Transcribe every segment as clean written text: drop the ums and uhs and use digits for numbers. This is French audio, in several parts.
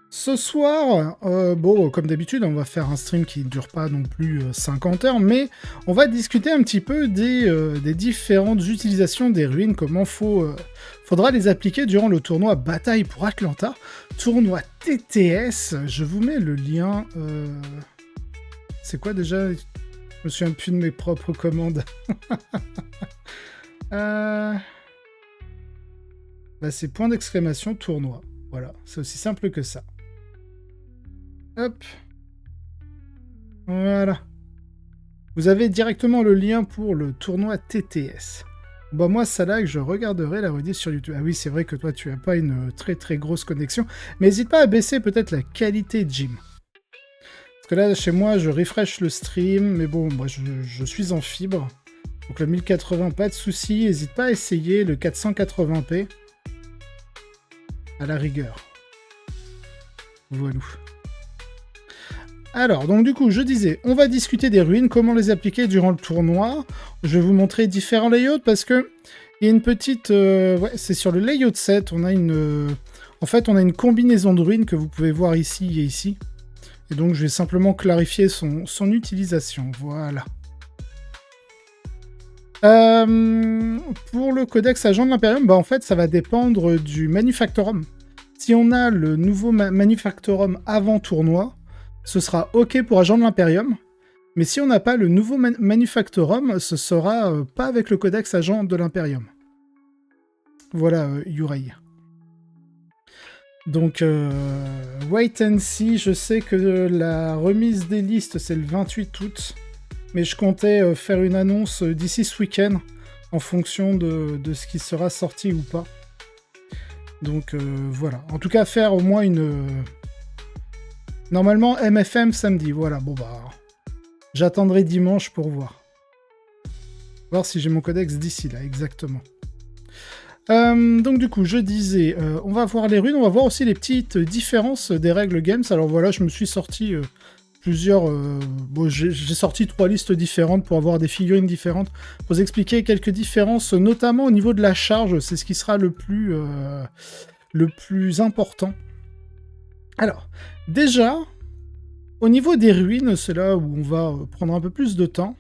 Ce soir, bon, comme d'habitude, on va faire un stream qui ne dure pas non plus 50 heures, mais on va discuter un petit peu des différentes utilisations des ruines, comment faudra les appliquer durant le tournoi Bataille pour Atlanta, tournoi TTS. Je vous mets le lien. C'est quoi déjà? Je me souviens plus de mes propres commandes. Bah, c'est point d'exclamation tournoi. Voilà, c'est aussi simple que ça. Hop. Voilà. Vous avez directement le lien pour le tournoi TTS. Bah moi, ça là que je regarderai la rediff sur YouTube. Ah oui, c'est vrai que toi, tu as pas une très très grosse connexion. Mais n'hésite pas à baisser peut-être la qualité de Jim. Parce que là, chez moi, je refresh le stream. Mais bon, moi, je suis en fibre. Donc le 1080, pas de souci. N'hésite pas à essayer le 480p. À la rigueur. Voilà. Alors, donc du coup, je disais, on va discuter des ruines, comment les appliquer durant le tournoi. Je vais vous montrer différents layouts parce que il y a une petite... ouais, c'est sur le layout 7, on a une... en fait, on a une combinaison de ruines que vous pouvez voir ici et ici. Et donc, je vais simplement clarifier son utilisation. Voilà. Pour le codex agent de l'Imperium, bah en fait, ça va dépendre du Manufactorum. Si on a le nouveau Manufactorum avant tournoi, ce sera OK pour agent de l'Imperium. Mais si on n'a pas le nouveau Manufactorum, ce sera pas avec le codex agent de l'Imperium. Voilà, Yurei. Donc, wait and see. Je sais que la remise des listes, c'est le 28 août. Mais je comptais faire une annonce d'ici ce week-end, en fonction de ce qui sera sorti ou pas. Donc, voilà. En tout cas, faire au moins une... Normalement, MFM samedi, voilà, bon bah... J'attendrai dimanche pour voir. Voir si j'ai mon codex d'ici là, exactement. Donc du coup, je disais, on va voir les runes, on va voir aussi les petites différences des règles games. Alors voilà, je me suis sorti plusieurs... bon, j'ai sorti 3 listes différentes pour avoir des figurines différentes, pour vous expliquer quelques différences, notamment au niveau de la charge, c'est ce qui sera le plus important. Alors, déjà, au niveau des ruines, c'est là où on va prendre un peu plus de temps.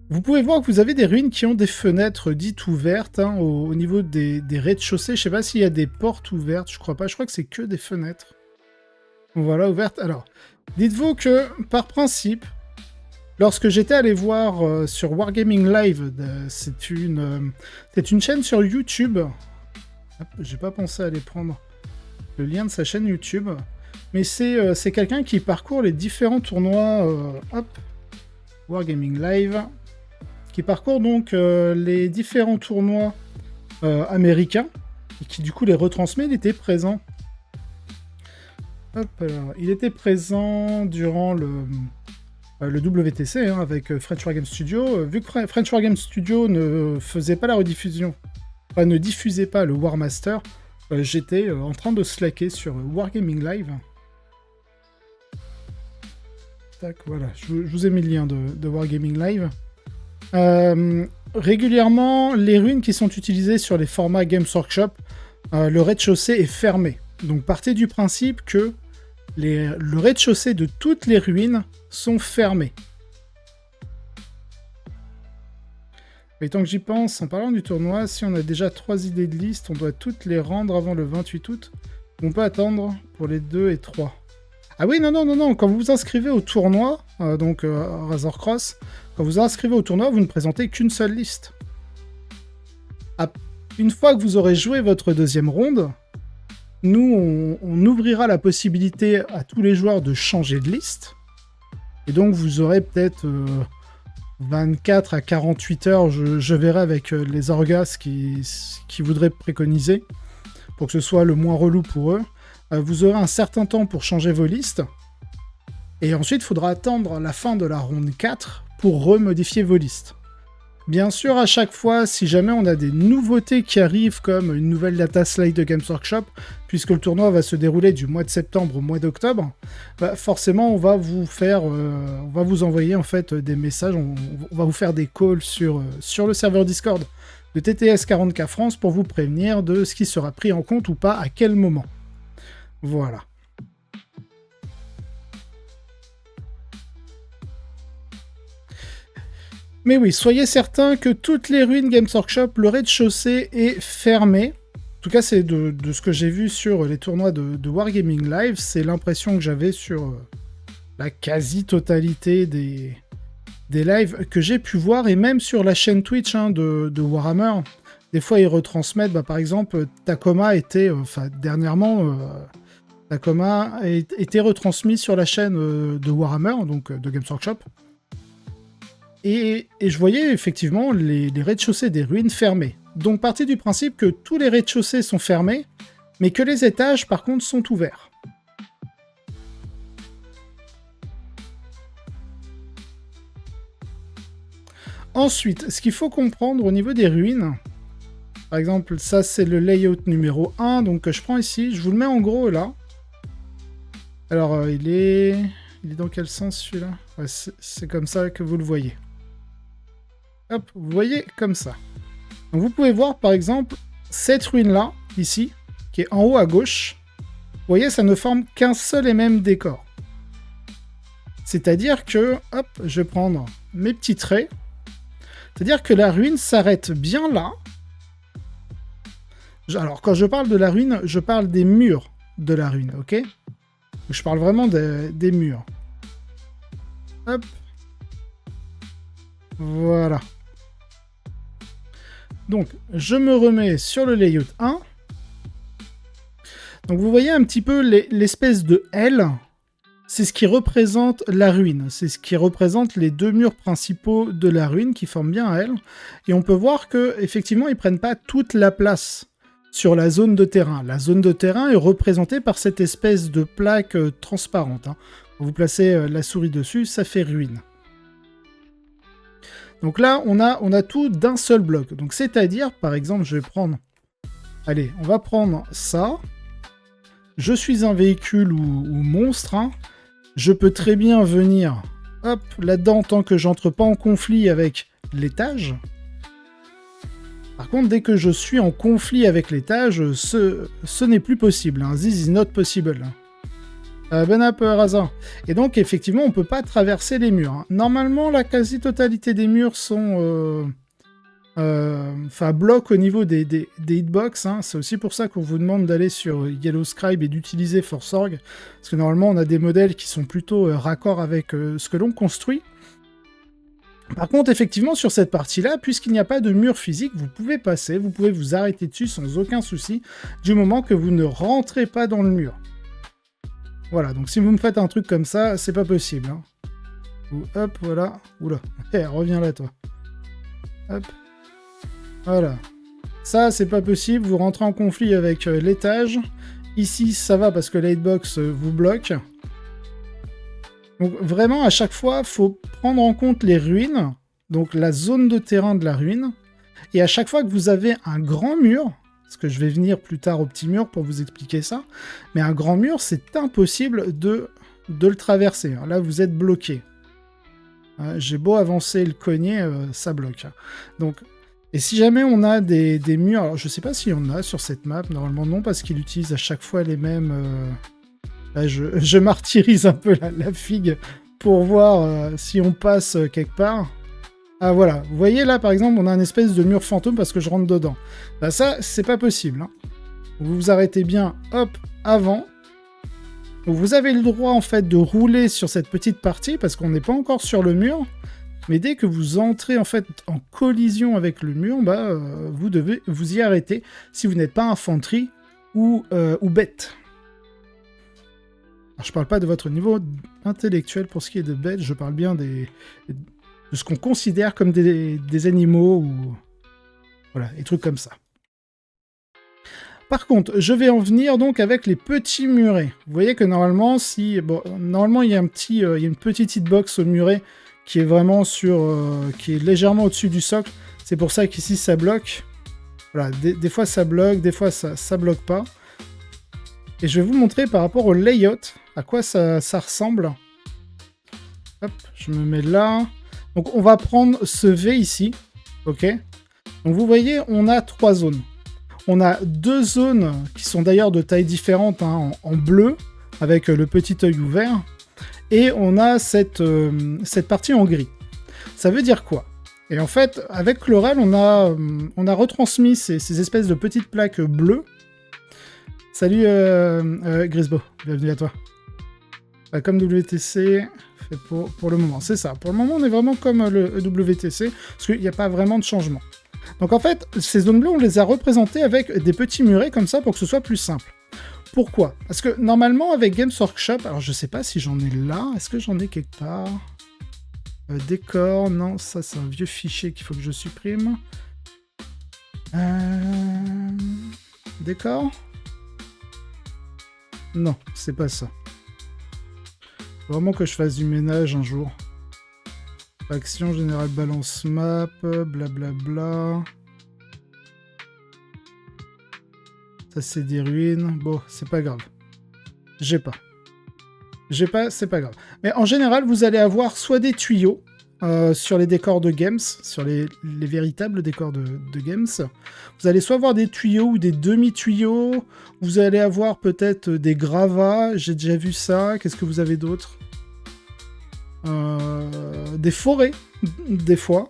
Vous pouvez voir que vous avez des ruines qui ont des fenêtres dites ouvertes, hein, au niveau des rez-de-chaussée. Je sais pas s'il y a des portes ouvertes, je crois pas. Je crois que c'est que des fenêtres. Voilà, ouvertes. Alors, dites-vous que, par principe, lorsque j'étais allé voir sur Wargaming Live, c'est une chaîne sur YouTube. J'ai pas pensé à aller prendre le lien de sa chaîne YouTube. Mais c'est quelqu'un qui parcourt les différents tournois... hop, Wargaming Live... qui parcourt donc les différents tournois américains, et qui du coup les retransmet. Il était présent. Hop, alors, il était présent durant le WTC, hein, avec French Wargame Studio. Vu que French Wargame Studio ne faisait pas la rediffusion, enfin ne diffusait pas le War Master, j'étais en train de slacker sur Wargaming Live. Tac, voilà, je vous ai mis le lien de Wargaming Live. Régulièrement, les ruines qui sont utilisées sur les formats Games Workshop, le rez-de-chaussée est fermé. Donc partez du principe que le rez-de-chaussée de toutes les ruines sont fermés. Et tant que j'y pense, en parlant du tournoi, si on a déjà 3 idées de liste, on doit toutes les rendre avant le 28 août. On peut attendre pour les 2 et 3. Ah oui, non, quand vous vous inscrivez au tournoi, donc Razor Cross, quand vous inscrivez au tournoi, vous ne présentez qu'une seule liste. Une fois que vous aurez joué votre deuxième ronde, nous, on ouvrira la possibilité à tous les joueurs de changer de liste. Et donc, vous aurez peut-être 24 à 48 heures, je verrai avec les orgas qui voudraient préconiser, pour que ce soit le moins relou pour eux. Vous aurez un certain temps pour changer vos listes. Et ensuite, il faudra attendre la fin de la ronde 4 pour remodifier vos listes. Bien sûr, à chaque fois, si jamais on a des nouveautés qui arrivent, comme une nouvelle data slate de Games Workshop, puisque le tournoi va se dérouler du mois de septembre au mois d'octobre, bah forcément, on va vous envoyer en fait des messages, on va vous faire des calls sur le serveur Discord de TTS 40K France pour vous prévenir de ce qui sera pris en compte ou pas à quel moment. Voilà. Mais oui, soyez certains que toutes les ruines Games Workshop, le rez-de-chaussée est fermé. En tout cas, c'est de ce que j'ai vu sur les tournois de Wargaming Live, c'est l'impression que j'avais sur la quasi-totalité des lives que j'ai pu voir, et même sur la chaîne Twitch de Warhammer. Des fois, ils retransmettent, par exemple, Tacoma était, dernièrement, Tacoma a été retransmis sur la chaîne de Warhammer, donc de Games Workshop. Et je voyais effectivement les rez-de-chaussée des ruines fermés. Donc partie du principe que tous les rez-de-chaussée sont fermés, mais que les étages par contre sont ouverts. Ensuite, ce qu'il faut comprendre au niveau des ruines, par exemple, ça c'est le layout numéro 1, donc je prends ici, je vous le mets en gros là. Alors il est dans quel sens celui-là? Ouais, c'est comme ça que vous le voyez. Hop, vous voyez comme ça. Donc vous pouvez voir par exemple cette ruine-là, ici, qui est en haut à gauche. Vous voyez, ça ne forme qu'un seul et même décor. C'est-à-dire que, hop, je vais prendre mes petits traits. C'est-à-dire que la ruine s'arrête bien là. Alors, quand je parle de la ruine, je parle des murs de la ruine, ok? Je parle vraiment des murs. Hop. Voilà. Donc, je me remets sur le layout 1. Donc, vous voyez un petit peu l'espèce de L. C'est ce qui représente la ruine. C'est ce qui représente les deux murs principaux de la ruine qui forment bien un L. Et on peut voir que effectivement, ils prennent pas toute la place sur la zone de terrain. La zone de terrain est représentée par cette espèce de plaque transparente. Vous placez la souris dessus, ça fait ruine. Donc là, on a tout d'un seul bloc. Donc c'est-à-dire, par exemple, je vais prendre... Allez, on va prendre ça. Je suis un véhicule ou monstre. Je peux très bien venir, hop, là-dedans, tant que j'entre pas en conflit avec l'étage. Par contre, dès que je suis en conflit avec l'étage, ce n'est plus possible. This is not possible. Ben up, Raza. Et donc, effectivement, on peut pas traverser les murs. Normalement, la quasi-totalité des murs sont... bloquent au niveau des hitbox. C'est aussi pour ça qu'on vous demande d'aller sur Yellow Scribe et d'utiliser ForceOrg. Parce que normalement, on a des modèles qui sont plutôt raccord avec ce que l'on construit. Par contre, effectivement, sur cette partie-là, puisqu'il n'y a pas de mur physique, vous pouvez passer, vous pouvez vous arrêter dessus sans aucun souci, du moment que vous ne rentrez pas dans le mur. Voilà, donc si vous me faites un truc comme ça, c'est pas possible. Hop, voilà. Oula, reviens là, toi. Hop. Voilà. Ça, c'est pas possible, vous rentrez en conflit avec l'étage. Ici, ça va parce que la hitbox vous bloque. Donc vraiment, à chaque fois, il faut prendre en compte les ruines, donc la zone de terrain de la ruine. Et à chaque fois que vous avez un grand mur, parce que je vais venir plus tard au petit mur pour vous expliquer ça, mais un grand mur, c'est impossible de le traverser. Là, vous êtes bloqué. J'ai beau avancer le cogner, ça bloque. Donc, et si jamais on a des murs... Alors, je sais pas s'il y en a sur cette map. Normalement, non, parce qu'il utilise à chaque fois les mêmes... Là, je martyrise un peu la figue pour voir si on passe quelque part. Ah, voilà. Vous voyez, là, par exemple, on a une espèce de mur fantôme parce que je rentre dedans. Bah, ça, c'est pas possible. Vous vous arrêtez bien, hop, avant. Donc, vous avez le droit, en fait, de rouler sur cette petite partie parce qu'on n'est pas encore sur le mur. Mais dès que vous entrez en fait en collision avec le mur, vous devez vous y arrêter si vous n'êtes pas infanterie ou bête. Alors, je parle pas de votre niveau intellectuel pour ce qui est de bête, je parle bien de ce qu'on considère comme des animaux ou voilà, des trucs comme ça. Par contre, je vais en venir donc avec les petits murets. Vous voyez que normalement, normalement il y a une petite hitbox au muret qui est vraiment qui est légèrement au-dessus du socle. C'est pour ça qu'ici ça bloque. Voilà, des fois ça bloque, des fois ça bloque pas. Et je vais vous montrer par rapport au layout, à quoi ça ressemble. Hop, je me mets là. Donc on va prendre ce V ici, ok. Donc vous voyez, on a 3 zones. On a 2 zones qui sont d'ailleurs de taille différente, en bleu, avec le petit œil ouvert. Et on a cette partie en gris. Ça veut dire quoi? Et en fait, avec Laurel, on a retransmis ces espèces de petites plaques bleues. Salut Grisbo, bienvenue à toi. Comme WTC, fait pour le moment, c'est ça. Pour le moment, on est vraiment comme le WTC, parce qu'il n'y a pas vraiment de changement. Donc en fait, ces zones bleues, on les a représentées avec des petits murets comme ça pour que ce soit plus simple. Pourquoi? Parce que normalement, avec Games Workshop, alors je sais pas si j'en ai là, est-ce que j'en ai quelque part? Décor, non, ça c'est un vieux fichier qu'il faut que je supprime. Décor? Non, c'est pas ça. Faut vraiment que je fasse du ménage un jour. Action générale balance map, blablabla. Ça c'est des ruines. Bon, c'est pas grave. J'ai pas, c'est pas grave. Mais en général, vous allez avoir soit des tuyaux sur les décors de Games, sur les véritables décors de Games. Vous allez soit avoir des tuyaux ou des demi-tuyaux. Vous allez avoir peut-être des gravats. J'ai déjà vu ça. Qu'est-ce que vous avez d'autre? Des forêts, des fois,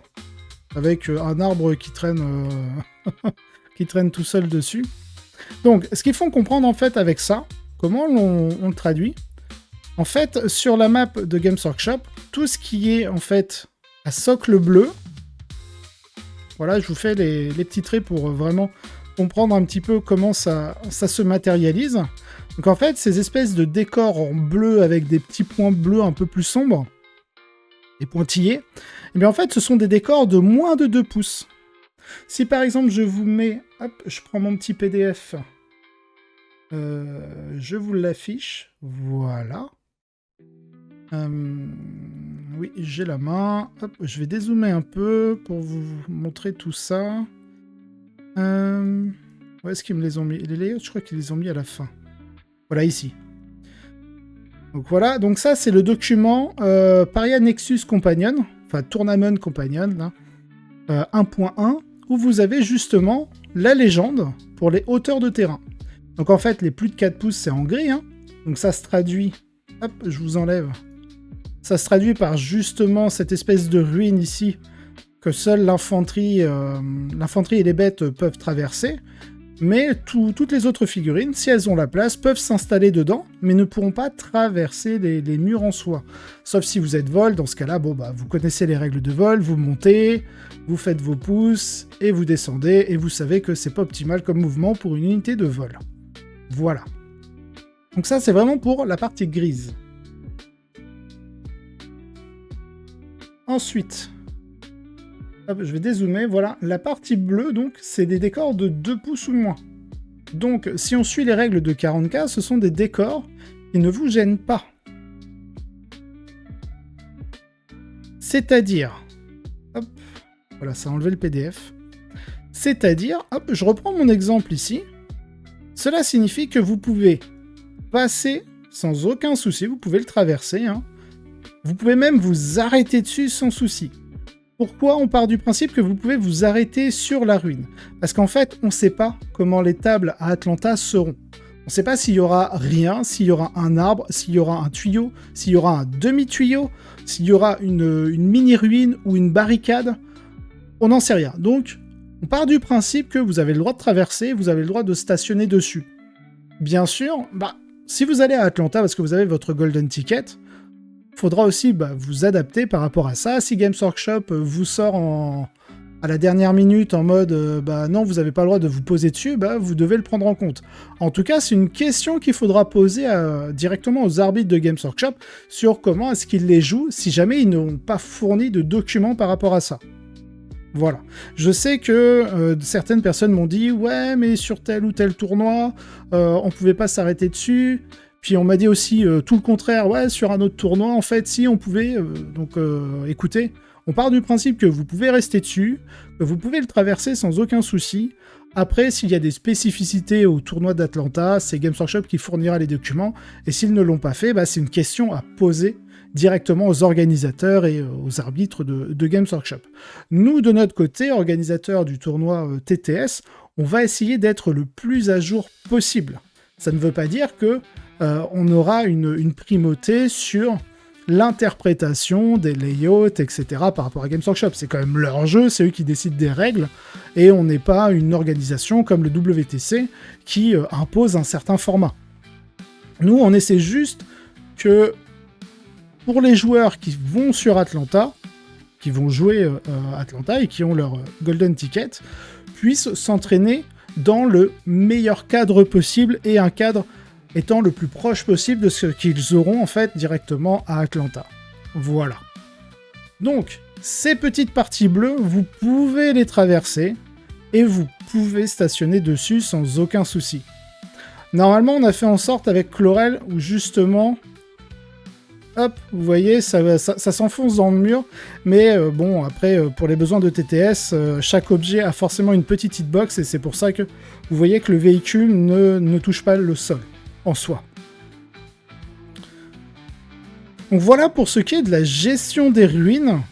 avec un arbre qui traîne, qui traîne tout seul dessus. Donc, ce qu'il faut comprendre en fait avec ça, comment on le traduit. En fait, sur la map de Games Workshop, tout ce qui est en fait à socle bleu, voilà, je vous fais les petits traits pour vraiment comprendre un petit peu comment ça se matérialise. Donc en fait, ces espèces de décors en bleu avec des petits points bleus un peu plus sombres, et pointillés, et bien en fait, ce sont des décors de moins de 2 pouces. Si par exemple, je vous mets... Hop, je prends mon petit PDF. Je vous l'affiche. Voilà. Oui, j'ai la main. Hop, je vais dézoomer un peu pour vous montrer tout ça. Où est-ce qu'ils me les ont mis? Les layouts, je crois qu'ils les ont mis à la fin. Voilà, ici. Donc voilà, donc ça c'est le document Paria Nexus Companion, enfin Tournament Companion, là, 1.1, où vous avez justement la légende pour les hauteurs de terrain. Donc en fait, les plus de 4 pouces, c'est en gris, hein. Donc ça se traduit... Hop, je vous enlève. Ça se traduit par justement cette espèce de ruine ici, que seule l'infanterie et les bêtes peuvent traverser. Mais toutes les autres figurines, si elles ont la place, peuvent s'installer dedans, mais ne pourront pas traverser les murs en soi. Sauf si vous êtes vol, dans ce cas-là, bon, bah, vous connaissez les règles de vol, vous montez, vous faites vos pouces, et vous descendez, et vous savez que c'est pas optimal comme mouvement pour une unité de vol. Voilà. Donc ça, c'est vraiment pour la partie grise. Ensuite, hop, je vais dézoomer, voilà. La partie bleue, donc, c'est des décors de 2 pouces ou moins. Donc, si on suit les règles de 40K, ce sont des décors qui ne vous gênent pas. C'est-à-dire... Hop, voilà, ça a enlevé le PDF. C'est-à-dire, hop, je reprends mon exemple ici. Cela signifie que vous pouvez passer sans aucun souci, vous pouvez le traverser, hein. Vous pouvez même vous arrêter dessus sans souci. Pourquoi on part du principe que vous pouvez vous arrêter sur la ruine? Parce qu'en fait, on ne sait pas comment les tables à Atlanta seront. On ne sait pas s'il y aura rien, s'il y aura un arbre, s'il y aura un tuyau, s'il y aura un demi-tuyau, s'il y aura une mini-ruine ou une barricade. On n'en sait rien. Donc, on part du principe que vous avez le droit de traverser, vous avez le droit de stationner dessus. Bien sûr, si vous allez à Atlanta parce que vous avez votre Golden Ticket, il faudra aussi vous adapter par rapport à ça. Si Games Workshop vous sort à la dernière minute en mode non, vous n'avez pas le droit de vous poser dessus, vous devez le prendre en compte. En tout cas, c'est une question qu'il faudra poser directement aux arbitres de Games Workshop sur comment est-ce qu'ils les jouent si jamais ils n'ont pas fourni de documents par rapport à ça. Voilà. Je sais que certaines personnes m'ont dit « Ouais, mais sur tel ou tel tournoi, on pouvait pas s'arrêter dessus. » Puis on m'a dit aussi tout le contraire, ouais, sur un autre tournoi, en fait, si, on pouvait. Donc, écoutez, on part du principe que vous pouvez rester dessus, que vous pouvez le traverser sans aucun souci. Après, s'il y a des spécificités au tournoi d'Atlanta, c'est Games Workshop qui fournira les documents. Et s'ils ne l'ont pas fait, c'est une question à poser directement aux organisateurs et aux arbitres de Games Workshop. Nous, de notre côté, organisateurs du tournoi TTS, on va essayer d'être le plus à jour possible. Ça ne veut pas dire que on aura une primauté sur l'interprétation des layouts, etc. par rapport à Games Workshop. C'est quand même leur jeu, c'est eux qui décident des règles, et on n'est pas une organisation comme le WTC qui impose un certain format. Nous, on essaie juste que pour les joueurs qui vont sur Atlanta, qui vont jouer Atlanta et qui ont leur Golden Ticket, puissent s'entraîner dans le meilleur cadre possible, et un cadre étant le plus proche possible de ce qu'ils auront en fait directement à Atlanta. Voilà. Donc, ces petites parties bleues, vous pouvez les traverser et vous pouvez stationner dessus sans aucun souci. Normalement, on a fait en sorte avec Chlorel où justement, hop, vous voyez, ça s'enfonce dans le mur, mais bon, après, pour les besoins de TTS, chaque objet a forcément une petite hitbox, et c'est pour ça que vous voyez que le véhicule ne touche pas le sol en soi. Donc voilà pour ce qui est de la gestion des ruines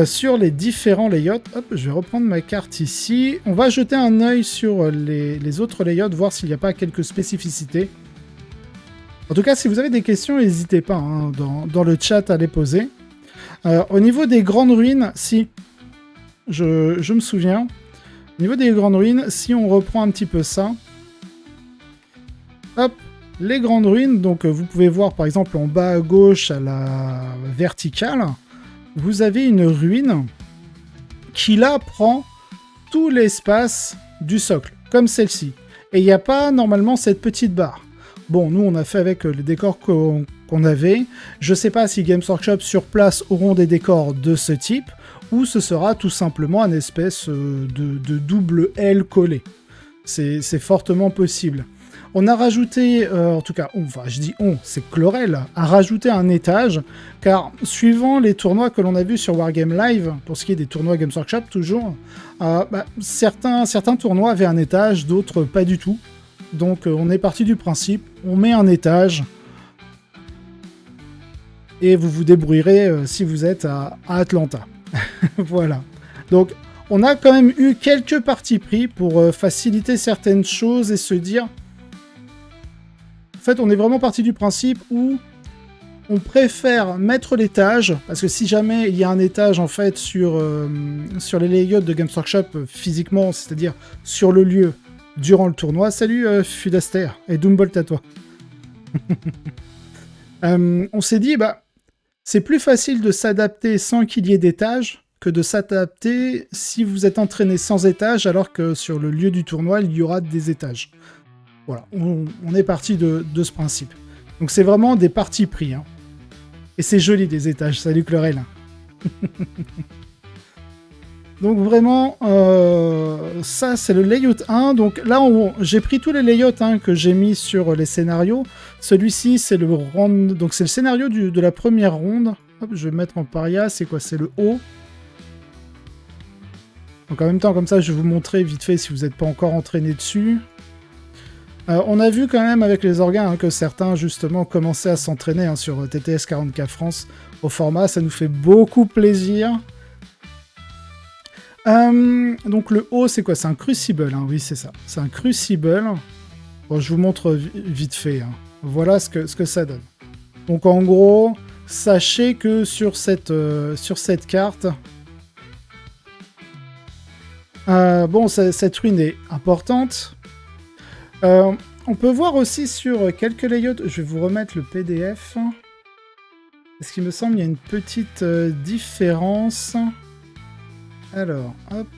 sur les différents layouts. Hop, je vais reprendre ma carte ici. On va jeter un œil sur les autres layouts, voir s'il n'y a pas quelques spécificités. En tout cas, si vous avez des questions, n'hésitez pas hein, dans le chat à les poser. Au niveau des grandes ruines, si je me souviens, au niveau des grandes ruines, si on reprend un petit peu ça, hop, les grandes ruines, donc vous pouvez voir par exemple en bas à gauche à la verticale, vous avez une ruine qui là prend tout l'espace du socle, comme celle-ci. Et il n'y a pas normalement cette petite barre. Bon, nous on a fait avec les décors qu'on avait. Je sais pas si Games Workshop sur place auront des décors de ce type, ou ce sera tout simplement un espèce de double L collé. C'est fortement possible. On a rajouté, en tout cas, enfin je dis on, c'est Chlorel, a rajouté un étage, car suivant les tournois que l'on a vus sur Wargame Live, pour ce qui est des tournois Games Workshop toujours, certains tournois avaient un étage, d'autres pas du tout. Donc on est parti du principe, on met un étage, et vous vous débrouillerez si vous êtes à Atlanta. Voilà. Donc on a quand même eu quelques partis pris pour faciliter certaines choses et se dire... En fait, on est vraiment parti du principe où on préfère mettre l'étage, parce que si jamais il y a un étage en fait sur les layouts de Games Workshop physiquement, c'est-à-dire sur le lieu, durant le tournoi. Salut Fudaster et Doombolt à toi. On s'est dit, c'est plus facile de s'adapter sans qu'il y ait d'étage que de s'adapter si vous êtes entraîné sans étage, alors que sur le lieu du tournoi, il y aura des étages. Voilà, on est parti de ce principe. Donc c'est vraiment des partis pris. Hein. Et c'est joli des étages, salut Chlorel. Donc vraiment, ça c'est le layout 1. Donc là, j'ai pris tous les layouts que j'ai mis sur les scénarios. Celui-ci, c'est le round, donc c'est le scénario de la première ronde. Hop, je vais mettre en paria, c'est quoi? C'est le haut. Donc en même temps, comme ça, je vais vous montrer vite fait si vous n'êtes pas encore entraîné dessus. On a vu quand même avec les organes que certains justement commençaient à s'entraîner sur TTS 40K France au format. Ça nous fait beaucoup plaisir. Donc le haut, c'est quoi? C'est un crucible, hein. Oui, c'est ça. C'est un crucible. Bon, je vous montre vite fait. Hein. Voilà ce que ça donne. Donc en gros, sachez que sur cette carte, bon, cette ruine est importante. On peut voir aussi sur quelques layouts, je vais vous remettre le PDF, parce qu'il me semble qu'il y a une petite différence. Alors, hop.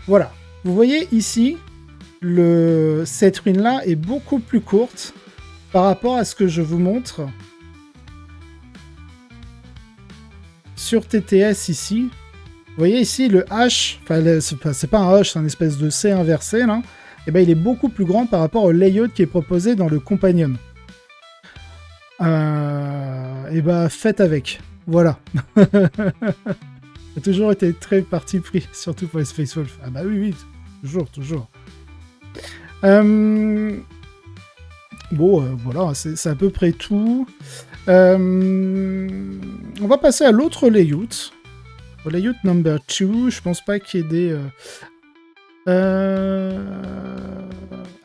Voilà. Vous voyez ici, cette ruine-là est beaucoup plus courte par rapport à ce que je vous montre sur TTS ici. Vous voyez ici, le H, enfin, c'est pas un H, c'est un espèce de C inversé, là. Et ben, il est beaucoup plus grand par rapport au layout qui est proposé dans le Companion. Et ben, faites avec. Voilà. J'ai toujours été très parti pris, surtout pour les Space Wolf. Ah bah oui, toujours. Bon, voilà, c'est à peu près tout. On va passer à l'autre layout. Au layout number 2, je pense pas qu'il y ait des...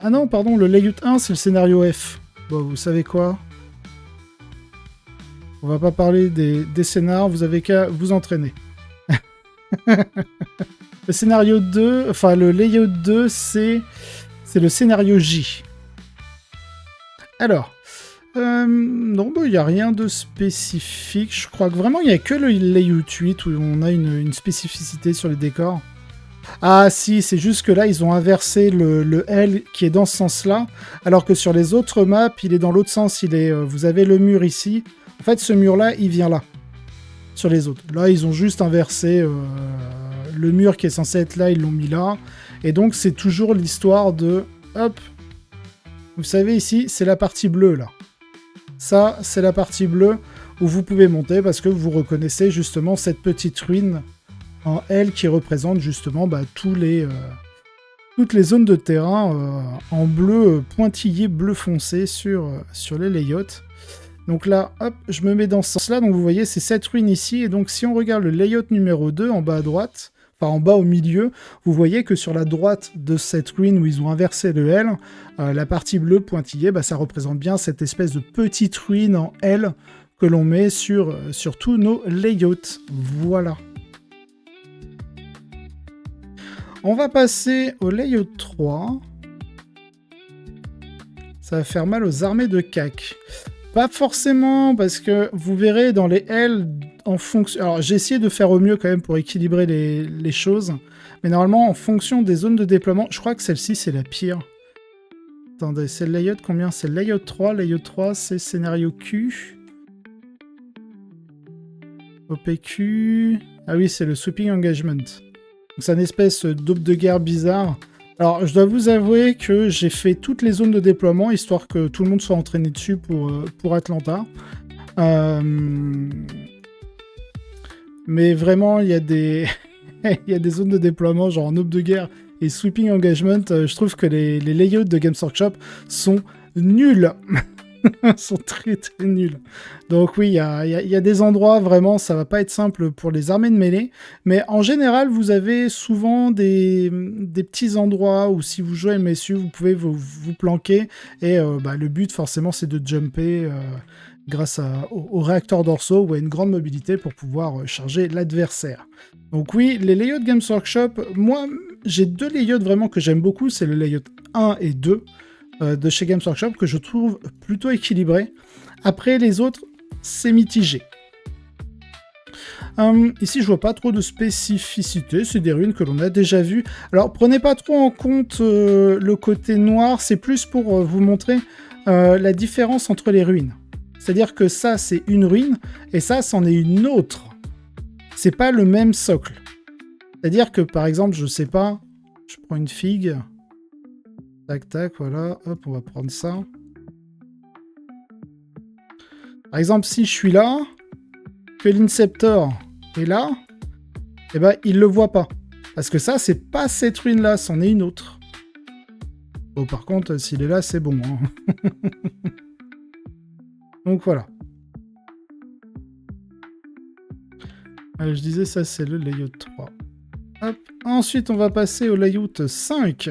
Ah non, pardon, le layout 1, c'est le scénario F. Bon, vous savez quoi? On va pas parler des scénars, vous avez qu'à vous entraîner. Le scénario 2, enfin le layout 2, c'est le scénario J. Alors, non, il n'y a rien de spécifique. Je crois que vraiment, il n'y a que le layout 8 où on a une spécificité sur les décors. Ah si, c'est juste que là, ils ont inversé le L qui est dans ce sens-là, alors que sur les autres maps, il est dans l'autre sens. Vous avez le mur ici. En fait, ce mur-là, il vient là, sur les autres. Là, ils ont juste inversé le mur qui est censé être là, ils l'ont mis là. Et donc, c'est toujours l'histoire de... Hop. Vous savez, ici, c'est la partie bleue, là. Ça, c'est la partie bleue où vous pouvez monter parce que vous reconnaissez justement cette petite ruine en L qui représente justement toutes les zones de terrain en bleu pointillé, bleu foncé sur les layouts. Donc là, hop, je me mets dans ce sens-là. Donc vous voyez, c'est cette ruine ici. Et donc si on regarde le layout numéro 2 en bas à droite, enfin en bas au milieu, vous voyez que sur la droite de cette ruine où ils ont inversé le L, la partie bleue pointillée, ça représente bien cette espèce de petite ruine en L que l'on met sur tous nos layouts. Voilà. On va passer au layout 3. Ça va faire mal aux armées de CAC. Pas forcément, parce que vous verrez dans les L, en fonction... Alors, j'ai essayé de faire au mieux quand même pour équilibrer les choses. Mais normalement, en fonction des zones de déploiement, je crois que celle-ci, c'est la pire. Attendez, c'est le layout combien? C'est le layout 3. Layout 3, c'est scénario Q. OPQ... Ah oui, c'est le Sweeping Engagement. C'est une espèce d'aube de guerre bizarre. Alors, je dois vous avouer que j'ai fait toutes les zones de déploiement, histoire que tout le monde soit entraîné dessus pour Atlanta. Mais vraiment, il y a des zones de déploiement, genre en aube de guerre et Sweeping Engagement. Je trouve que les layouts de Games Workshop sont nuls. Sont très très nuls. Donc oui, il y a des endroits, vraiment, ça va pas être simple pour les armées de mêlée, mais en général, vous avez souvent des petits endroits où si vous jouez MSU, vous pouvez vous planquer, et le but, forcément, c'est de jumper grâce aux réacteurs dorsaux ou à une grande mobilité pour pouvoir charger l'adversaire. Donc oui, les layouts de Games Workshop, moi, j'ai deux layouts vraiment que j'aime beaucoup, c'est le layout 1 et 2, de chez Games Workshop que je trouve plutôt équilibré. Après les autres, c'est mitigé. Ici, je vois pas trop de spécificité, c'est des ruines que l'on a déjà vues. Alors, prenez pas trop en compte le côté noir, c'est plus pour vous montrer la différence entre les ruines. C'est-à-dire que ça, c'est une ruine, et ça, c'en est une autre. C'est pas le même socle. C'est-à-dire que, par exemple, je sais pas, je prends une figue... Tac, tac, voilà. Hop, on va prendre ça. Par exemple, si je suis là, que l'Inceptor est là, eh ben, il le voit pas. Parce que ça, c'est pas cette ruine-là, c'en est une autre. Bon, par contre, s'il est là, c'est bon. Hein. Donc, voilà. Je disais, ça, c'est le layout 3. Hop. Ensuite, on va passer au layout 5.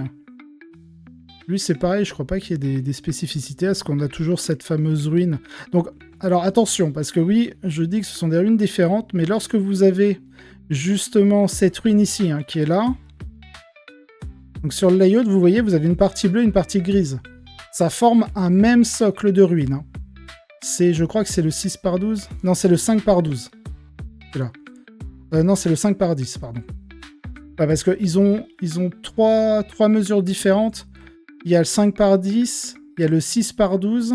Lui, c'est pareil, je crois pas qu'il y ait des spécificités, à ce qu'on a toujours cette fameuse ruine. Donc, alors attention, parce que oui, je dis que ce sont des ruines différentes, mais lorsque vous avez justement cette ruine ici, hein, qui est là, donc sur le layout, vous voyez, vous avez une partie bleue, une partie grise. Ça forme un même socle de ruines. Hein. Je crois que c'est le 6 par 12. Non, c'est le 5 par 12. C'est là. Non, c'est le 5 par 10, pardon. Ouais, parce qu'ils ont trois mesures différentes. Il y a le 5 par 10, il y a le 6 par 12,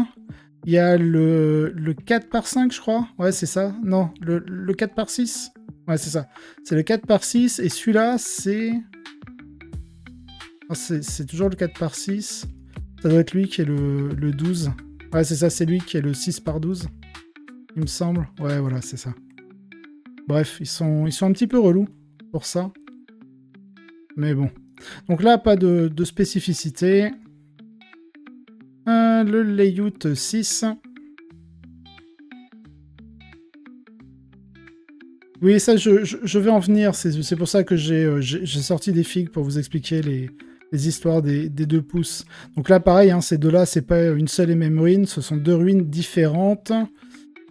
il y a le 4 par 5, je crois. Ouais, c'est ça. Non, le 4 par 6. Ouais, c'est ça. C'est le 4 par 6, et celui-là, c'est... Oh, c'est toujours le 4 par 6. Ça doit être lui qui est le 12. Ouais, c'est ça, c'est lui qui est le 6 par 12. Il me semble. Ouais, voilà, c'est ça. Bref, ils sont un petit peu relous pour ça. Mais bon. Donc là, pas de spécificité. Le layout 6. Oui, ça, je vais en venir. C'est pour ça que j'ai sorti des figues pour vous expliquer les histoires des 2 pouces. Donc là, pareil, hein, ces deux-là, c'est pas une seule et même ruine. Ce sont 2 ruines différentes.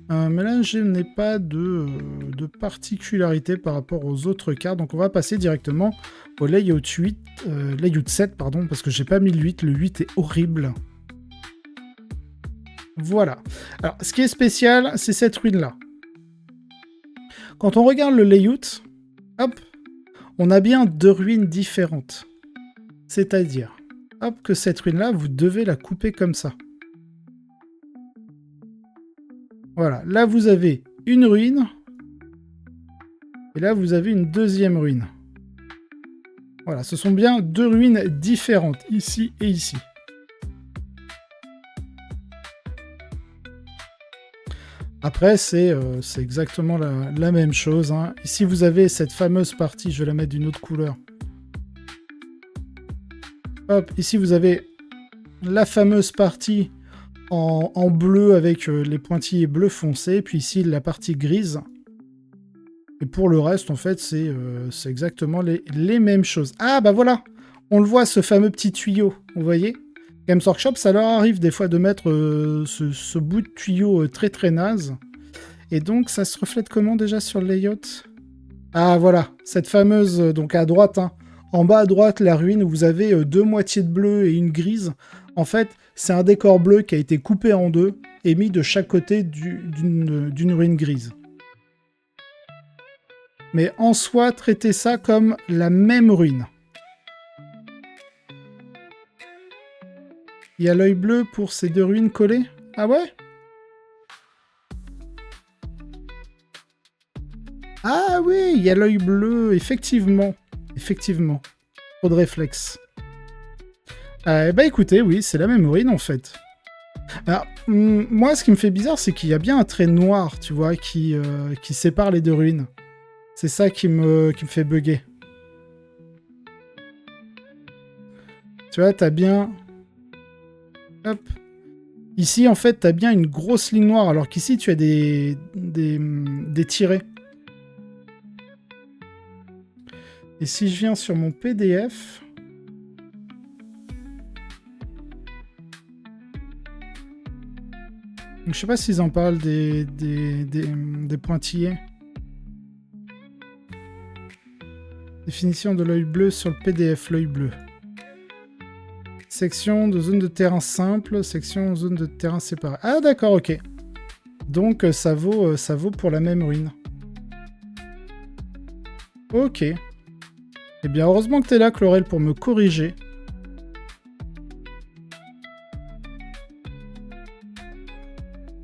Mais là, je n'ai pas de particularité par rapport aux autres cartes. Donc, on va passer directement au layout 8, layout 7, pardon, parce que j'ai pas mis le 8. Le 8 est horrible. Voilà. Alors, ce qui est spécial, c'est cette ruine-là. Quand on regarde le layout, hop, on a bien deux ruines différentes. C'est-à-dire, hop, que cette ruine-là, vous devez la couper comme ça. Voilà, là vous avez une ruine, et là vous avez une deuxième ruine. Voilà, ce sont bien deux ruines différentes, ici et ici. Après, c'est exactement la même chose, hein. Ici vous avez cette fameuse partie, je vais la mettre d'une autre couleur. Hop, ici vous avez la fameuse partie en bleu avec les pointillés bleu foncé, puis ici la partie grise. Et pour le reste, en fait, c'est exactement les mêmes choses. Ah bah voilà, on le voit, ce fameux petit tuyau, vous voyez. Games Workshop, ça leur arrive des fois de mettre ce bout de tuyau très très naze. Et donc ça se reflète comment déjà sur le layout? Ah voilà, cette fameuse, donc à droite, hein, en bas à droite, la ruine où vous avez deux moitiés de bleu et une grise. En fait, c'est un décor bleu qui a été coupé en deux et mis de chaque côté d'une ruine grise. Mais en soi, traitez ça comme la même ruine. Il y a l'œil bleu pour ces deux ruines collées? Ah ouais? Ah oui, il y a l'œil bleu, effectivement. Effectivement. Trop de réflexe. Bah écoutez, oui, c'est la même ruine en fait. Alors, moi, ce qui me fait bizarre, c'est qu'il y a bien un trait noir, tu vois, qui sépare les deux ruines. C'est ça qui me fait bugger. Tu vois, t'as bien... Hop. Ici, en fait, t'as bien une grosse ligne noire, alors qu'ici, tu as des tirets. Et si je viens sur mon PDF... Donc, je sais pas s'ils en parlent des pointillés. Définition de l'œil bleu sur le PDF, l'œil bleu. Section de zone de terrain simple, section zone de terrain séparée. Ah d'accord, ok. Donc ça vaut pour la même ruine. Ok. Eh bien, heureusement que t'es là, Chlorel, pour me corriger.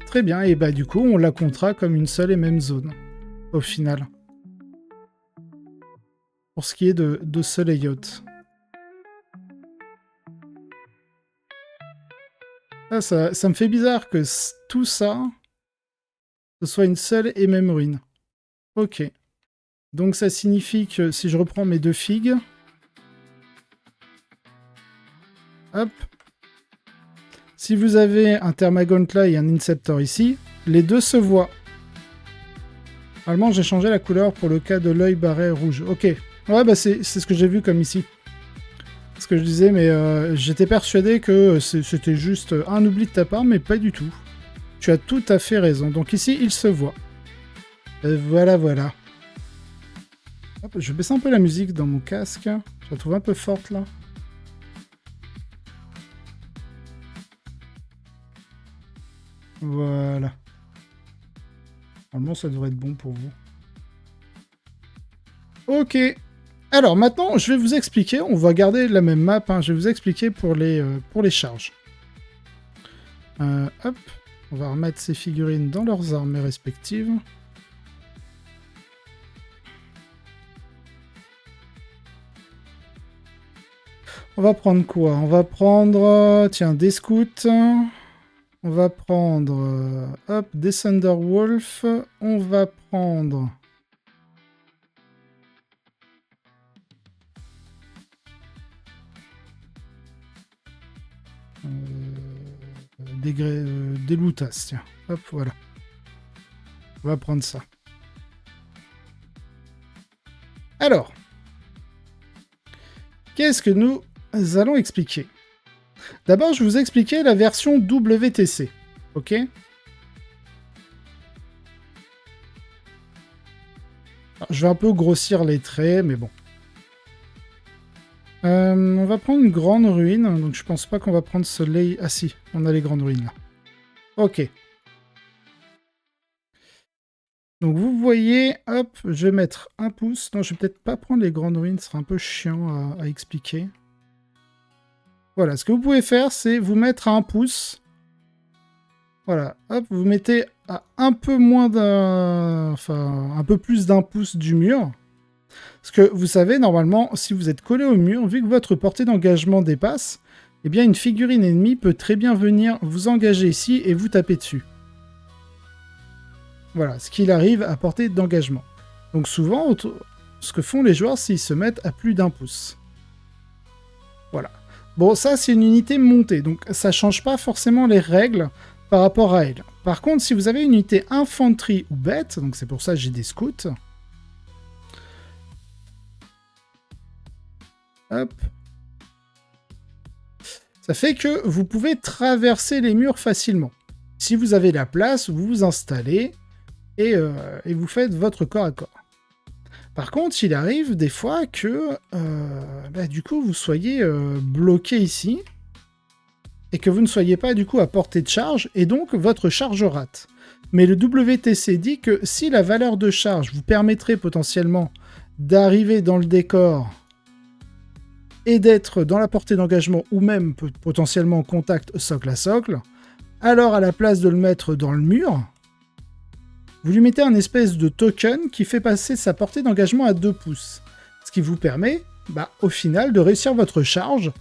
Très bien, et bah du coup, on la comptera comme une seule et même zone, au final. Pour ce qui est de ce layout. Ah, ça me fait bizarre que tout ça, ce soit une seule et même ruine. Ok. Donc ça signifie que si je reprends mes deux figues... Hop. Si vous avez un Thermagant là et un Inceptor ici, les deux se voient. Normalement, j'ai changé la couleur pour le cas de l'œil barré rouge. Ok. Ouais, bah c'est ce que j'ai vu comme ici. Ce que je disais, mais j'étais persuadé que c'était juste un oubli de ta part, mais pas du tout. Tu as tout à fait raison. Donc ici, il se voit. Voilà, voilà. Hop, je vais baisser un peu la musique dans mon casque. Je la trouve un peu forte, là. Voilà. Normalement, ça devrait être bon pour vous. Ok. Alors maintenant, je vais vous expliquer, on va garder la même map, hein, je vais vous expliquer pour les charges. Hop, on va remettre ces figurines dans leurs armées respectives. On va prendre quoi? On va prendre, tiens, des scouts. On va prendre, hop, des Thunderwolf. On va prendre... des Loutas, tiens. Hop, voilà. On va prendre ça. Alors, qu'est-ce que nous allons expliquer? D'abord, je vais vous expliquer la version WTC. Ok? je vais un peu grossir les traits, mais bon. On va prendre une grande ruine, donc je pense pas qu'on va prendre ce lait... Ah si, on a les grandes ruines là. Ok. Donc vous voyez, hop, je vais mettre 1 pouce. Non, je vais peut-être pas prendre les grandes ruines, ce sera un peu chiant à expliquer. Voilà, ce que vous pouvez faire, c'est vous mettre à 1 pouce. Voilà, hop, vous mettez à un peu moins d'un... Enfin, un peu plus d'1 pouce du mur. Parce que vous savez, normalement, si vous êtes collé au mur, vu que votre portée d'engagement dépasse, eh bien une figurine ennemie peut très bien venir vous engager ici et vous taper dessus. Voilà, ce qu'il arrive à portée d'engagement. Donc souvent, ce que font les joueurs, c'est qu'ils se mettent à plus d'1 pouce. Voilà. Bon, ça, c'est une unité montée, donc ça change pas forcément les règles par rapport à elle. Par contre, si vous avez une unité infanterie ou bête, donc c'est pour ça que j'ai des scouts... Hop. Ça fait que vous pouvez traverser les murs facilement. Si vous avez la place, vous vous installez et vous faites votre corps à corps. Par contre, il arrive des fois que du coup vous soyez bloqué ici et que vous ne soyez pas du coup à portée de charge et donc votre charge rate. Mais le WTC dit que si la valeur de charge vous permettrait potentiellement d'arriver dans le décor et d'être dans la portée d'engagement ou même potentiellement en contact socle à socle, alors à la place de le mettre dans le mur, vous lui mettez un espèce de token qui fait passer sa portée d'engagement à 2 pouces. Ce qui vous permet, au final, de réussir votre charge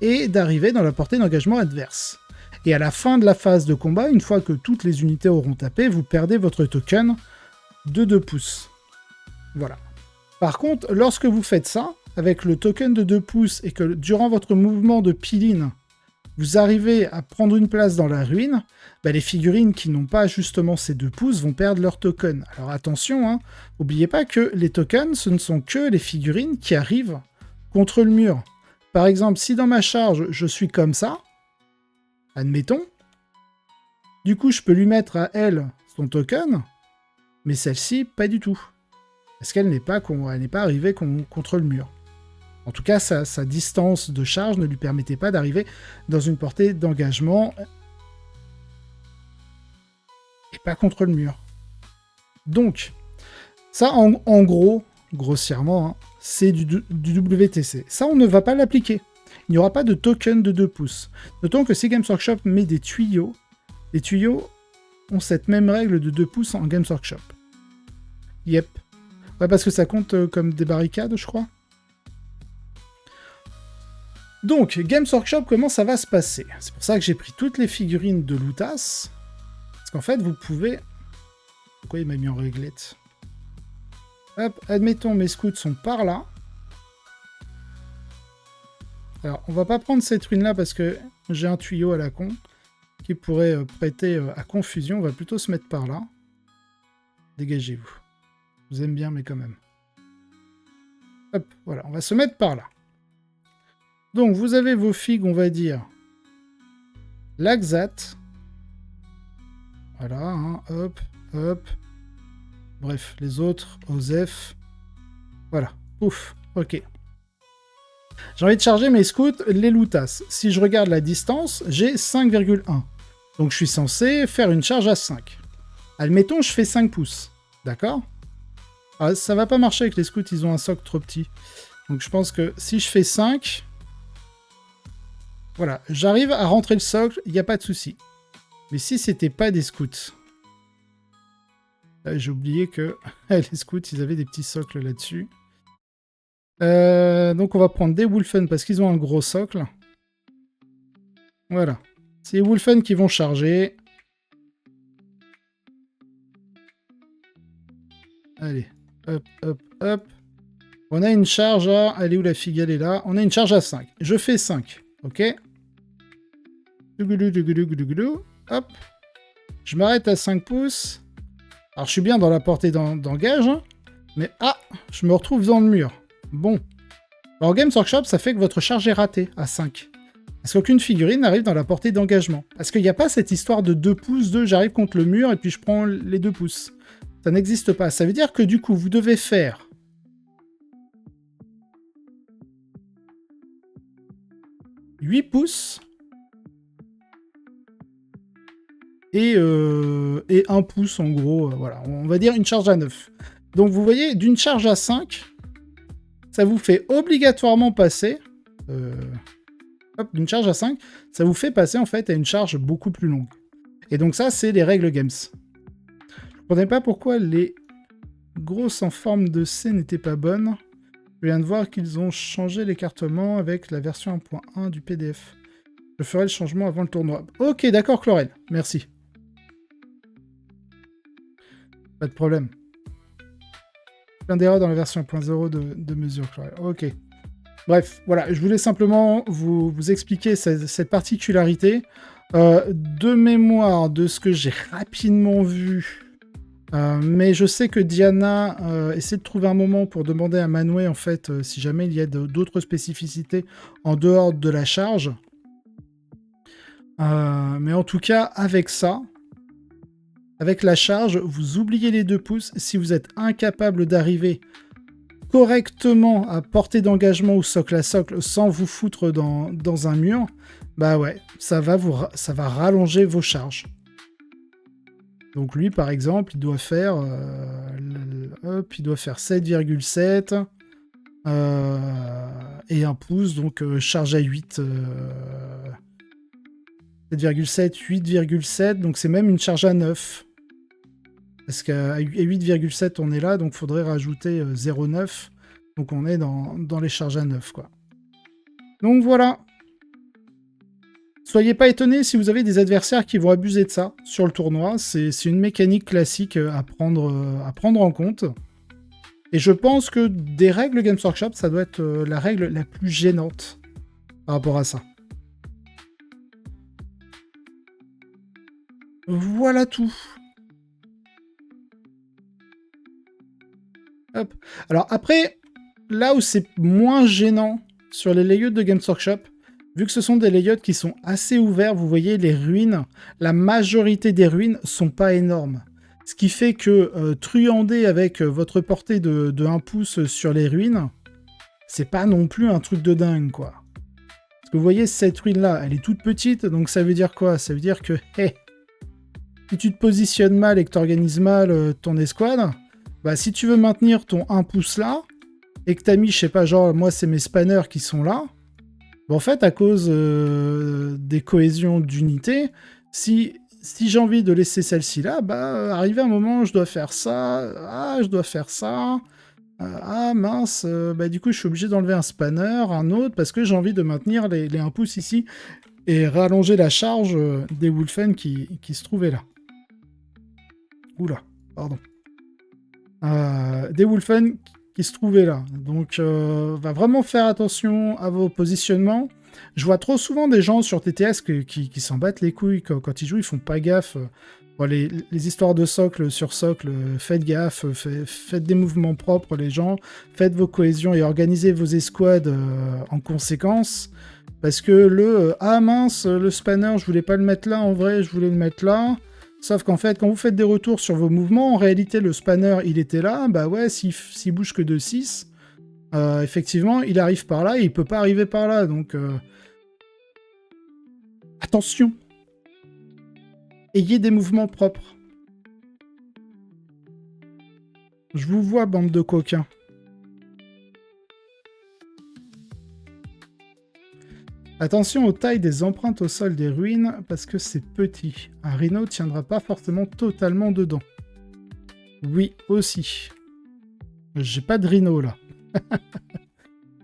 et d'arriver dans la portée d'engagement adverse. Et à la fin de la phase de combat, une fois que toutes les unités auront tapé, vous perdez votre token de 2 pouces. Voilà. Par contre, lorsque vous faites ça, avec le token de 2 pouces et que durant votre mouvement de piline, vous arrivez à prendre une place dans la ruine, les figurines qui n'ont pas justement ces 2 pouces vont perdre leur token. Alors attention, n'oubliez pas que les tokens, ce ne sont que les figurines qui arrivent contre le mur. Par exemple, si dans ma charge, je suis comme ça, admettons, du coup je peux lui mettre à elle son token, mais celle-ci, pas du tout. Parce qu'elle n'est pas arrivée contre le mur. En tout cas, sa distance de charge ne lui permettait pas d'arriver dans une portée d'engagement et pas contre le mur. Donc, ça, en gros, grossièrement, c'est du WTC. Ça, on ne va pas l'appliquer. Il n'y aura pas de token de 2 pouces. Notons que si Games Workshop met des tuyaux, les tuyaux ont cette même règle de 2 pouces en Games Workshop. Yep. Ouais, parce que ça compte comme des barricades, je crois. Donc, Games Workshop, comment ça va se passer? C'est pour ça que j'ai pris toutes les figurines de Lutas. Parce qu'en fait, vous pouvez... Pourquoi il m'a mis en réglette? Hop, admettons, mes scouts sont par là. Alors, on va pas prendre cette ruine-là parce que j'ai un tuyau à la con qui pourrait prêter à confusion. On va plutôt se mettre par là. Dégagez-vous. Je vous aime bien, mais quand même. Hop, voilà, on va se mettre par là. Donc, vous avez vos figues, on va dire, Laxat. Voilà, hop, hop. Bref, les autres, Osef. Voilà, ouf, ok. J'ai envie de charger mes scouts, les Lutas. Si je regarde la distance, j'ai 5,1. Donc, je suis censé faire une charge à 5. Admettons, je fais 5 pouces. D'accord? Ah, ça va pas marcher avec les scouts, ils ont un socle trop petit. Donc, je pense que si je fais 5... Voilà, j'arrive à rentrer le socle, il n'y a pas de souci. Mais si c'était pas des scouts... J'ai oublié que les scouts, ils avaient des petits socles là-dessus. Donc on va prendre des Wolfen parce qu'ils ont un gros socle. Voilà. C'est les Wolfen qui vont charger. Allez, hop, hop, hop. On a une charge à... Elle est où la figue? Elle est là. On a une charge à 5. Je fais 5. Ok. Hop. Je m'arrête à 5 pouces. Alors, je suis bien dans la portée d'engage. Mais, je me retrouve dans le mur. Bon. Alors, Games Workshop, ça fait que votre charge est ratée à 5. Parce qu'aucune figurine n'arrive dans la portée d'engagement. Parce qu'il n'y a pas cette histoire de 2 pouces, j'arrive contre le mur et puis je prends les 2 pouces. Ça n'existe pas. Ça veut dire que du coup, vous devez faire 8 pouces et 1 pouce en gros. Voilà, on va dire une charge à 9. Donc vous voyez, d'une charge à 5, ça vous fait obligatoirement passer... d'une charge à 5, ça vous fait passer en fait à une charge beaucoup plus longue. Et donc ça, c'est les règles games. Je ne comprenais pas pourquoi les grosses en forme de C n'étaient pas bonnes. Je viens de voir qu'ils ont changé l'écartement avec la version 1.1 du PDF. Je ferai le changement avant le tournoi. Ok, d'accord, Chlorel. Merci. Pas de problème. Plein d'erreurs dans la version 1.0 de mesure, Chlorel. Ok. Bref, voilà, je voulais simplement vous expliquer cette particularité. De mémoire, de ce que j'ai rapidement vu, mais je sais que Diana essaie de trouver un moment pour demander à Manwë, en fait, si jamais il y a d'autres spécificités en dehors de la charge. Mais en tout cas, avec ça, avec la charge, vous oubliez les 2 pouces. Si vous êtes incapable d'arriver correctement à portée d'engagement ou socle à socle sans vous foutre dans un mur, bah ouais, ça va rallonger vos charges. Donc lui, par exemple, il doit faire 7,7 et 1 pouce, donc charge à 8. 7,7, 8,7, donc c'est même une charge à 9. Parce qu'à 8,7, on est là, donc il faudrait rajouter 0,9. Donc on est dans les charges à 9, quoi. Donc voilà. Soyez pas étonnés si vous avez des adversaires qui vont abuser de ça sur le tournoi. C'est une mécanique classique à prendre en compte. Et je pense que des règles Games Workshop, ça doit être la règle la plus gênante par rapport à ça. Voilà tout. Hop. Alors après, là où c'est moins gênant sur les layouts de Games Workshop, vu que ce sont des layouts qui sont assez ouverts, vous voyez les ruines, la majorité des ruines sont pas énormes. Ce qui fait que truander avec votre portée de 1 pouce sur les ruines, c'est pas non plus un truc de dingue, quoi. Parce que vous voyez, cette ruine-là, elle est toute petite, donc ça veut dire quoi? Ça veut dire que, si tu te positionnes mal et que tu organises mal ton escouade, bah si tu veux maintenir ton 1 pouce là, et que t'as mis, je sais pas, genre, moi c'est mes spanners qui sont là, bah en fait, à cause des cohésions d'unité, si j'ai envie de laisser celle-ci là, bah arrivé un moment, je dois faire ça, je dois faire ça, mince, bah du coup je suis obligé d'enlever un spanner, un autre, parce que j'ai envie de maintenir les 1 pouce ici, et rallonger la charge des Wulfen qui se trouvaient là. Oula, pardon. Des Wulfen qui se trouvaient là. Donc, va vraiment faire attention à vos positionnements. Je vois trop souvent des gens sur TTS qui s'en battent les couilles quand ils jouent, ils font pas gaffe. Bon, les histoires de socle sur socle, faites gaffe, faites des mouvements propres les gens, faites vos cohésions et organisez vos escouades en conséquence. Parce que mince, le spanner, je voulais pas le mettre là, en vrai, je voulais le mettre là. Sauf qu'en fait, quand vous faites des retours sur vos mouvements, en réalité, le spanner, il était là. Bah ouais, s'il bouge que de 6, effectivement, il arrive par là et il peut pas arriver par là. Donc, attention. Ayez des mouvements propres. Je vous vois, bande de coquins. Attention aux tailles des empreintes au sol des ruines, parce que c'est petit. Un rhino tiendra pas forcément totalement dedans. Oui, aussi. J'ai pas de rhino, là.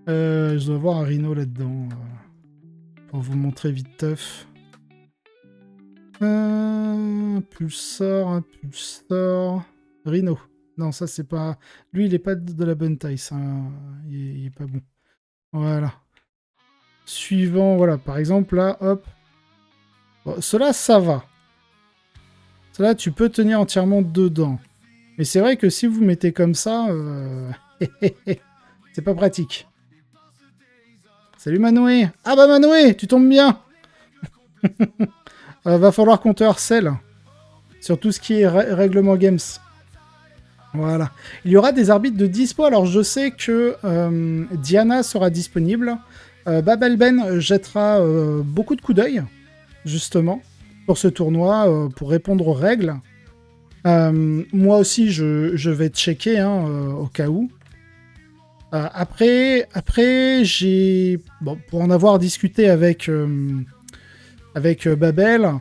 Je dois avoir un rhino là-dedans. Pour vous montrer vite teuf. Pulsar. Rhino. Non, ça, c'est pas... Lui, il est pas de la bonne taille, ça. Il est pas bon. Voilà. Suivant, voilà, par exemple, là, hop. Bon, cela, ça va. Cela, tu peux tenir entièrement dedans. Mais c'est vrai que si vous mettez comme ça, c'est pas pratique. Salut Manwë. Ah bah Manwë, tu tombes bien. Va falloir qu'on te harcèle. Sur tout ce qui est règlement games. Voilà. Il y aura des arbitres de dispo. Alors, je sais que Diana sera disponible. Babelben jettera beaucoup de coups d'œil, justement, pour ce tournoi, pour répondre aux règles. Moi aussi, je vais checker, hein, au cas où. Après, j'ai... Bon, pour en avoir discuté avec Babel,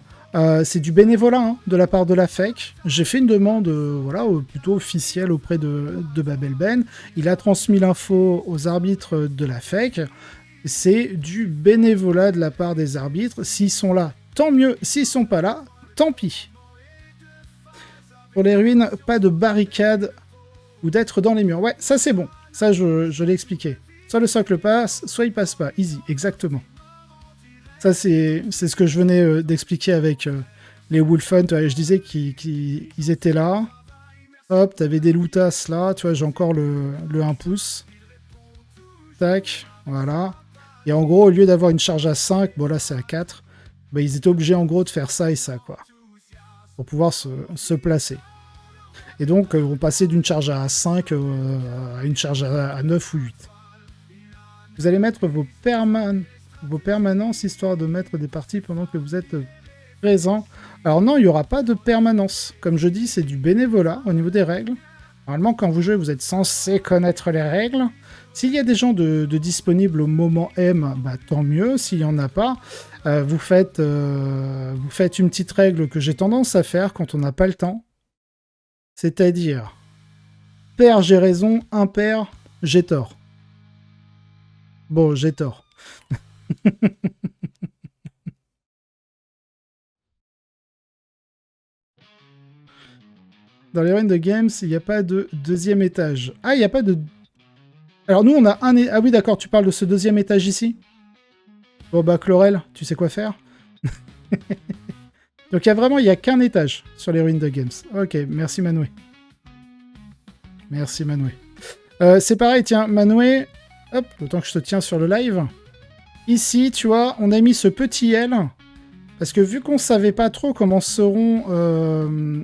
c'est du bénévolat, hein, de la part de la FEC. J'ai fait une demande voilà, plutôt officielle auprès de Babel Ben. Il a transmis l'info aux arbitres de la FEC. C'est du bénévolat de la part des arbitres. S'ils sont là, tant mieux. S'ils sont pas là, tant pis. Pour les ruines, pas de barricade ou d'être dans les murs. Ouais, ça c'est bon. Ça, je l'ai expliqué. Soit le socle passe, soit il passe pas. Easy, exactement. Ça, c'est ce que je venais d'expliquer avec les Wolfhunt. Je disais qu'ils étaient là. Hop, t'avais des loutas là. Tu vois, j'ai encore le 1 pouce. Tac, voilà. Et en gros, au lieu d'avoir une charge à 5, bon là c'est à 4, bah, ils étaient obligés en gros de faire ça et ça, quoi. Pour pouvoir se placer. Et donc, on passait d'une charge à 5 à une charge à 9 ou 8. Vous allez mettre vos permanences, histoire de mettre des parties pendant que vous êtes présent. Alors non, il n'y aura pas de permanence. Comme je dis, c'est du bénévolat au niveau des règles. Normalement, quand vous jouez, vous êtes censé connaître les règles. S'il y a des gens de disponibles au moment M, bah, tant mieux. S'il n'y en a pas, vous faites une petite règle que j'ai tendance à faire quand on n'a pas le temps. C'est-à-dire, pair, j'ai raison, impair, j'ai tort. Bon, j'ai tort. Dans les ruines de Games, il n'y a pas de deuxième étage. Ah, il n'y a pas de... Alors nous, on a un... Ah oui, d'accord, tu parles de ce deuxième étage ici? Bon, bah, Chlorel, tu sais quoi faire? Donc, il n'y a qu'un étage sur les ruines de Games. Ok, merci Manoué. Merci Manoué. C'est pareil, tiens, Manoué, hop, le temps que je te tiens sur le live. Ici, tu vois, on a mis ce petit L, parce que vu qu'on savait pas trop comment seront,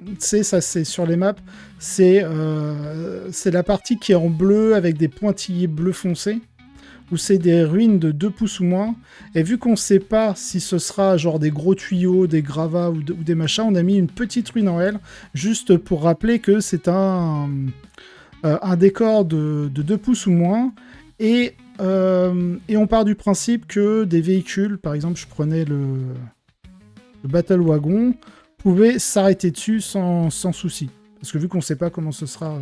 tu sais, ça c'est sur les maps, c'est la partie qui est en bleu avec des pointillés bleu foncé, où c'est des ruines de 2 pouces ou moins, et vu qu'on sait pas si ce sera genre des gros tuyaux, des gravats ou des machins, on a mis une petite ruine en L, juste pour rappeler que c'est un décor de 2 pouces ou moins, et on part du principe que des véhicules, par exemple je prenais le Battle Wagon, pouvaient s'arrêter dessus sans souci. Parce que vu qu'on sait pas comment ce sera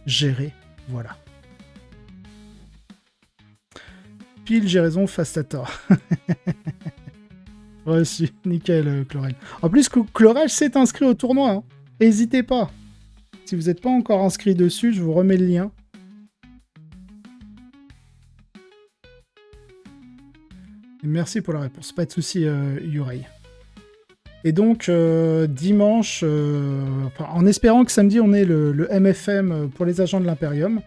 géré, voilà. Pile, j'ai raison, face à tort. Reçu, nickel, Chlorel. En plus, Chlorel s'est inscrit au tournoi, hein. N'hésitez pas. Si vous n'êtes pas encore inscrit dessus, je vous remets le lien. Et merci pour la réponse. Pas de souci, Yurei. Et donc, dimanche, en espérant que samedi, on ait le MFM pour les agents de l'Imperium.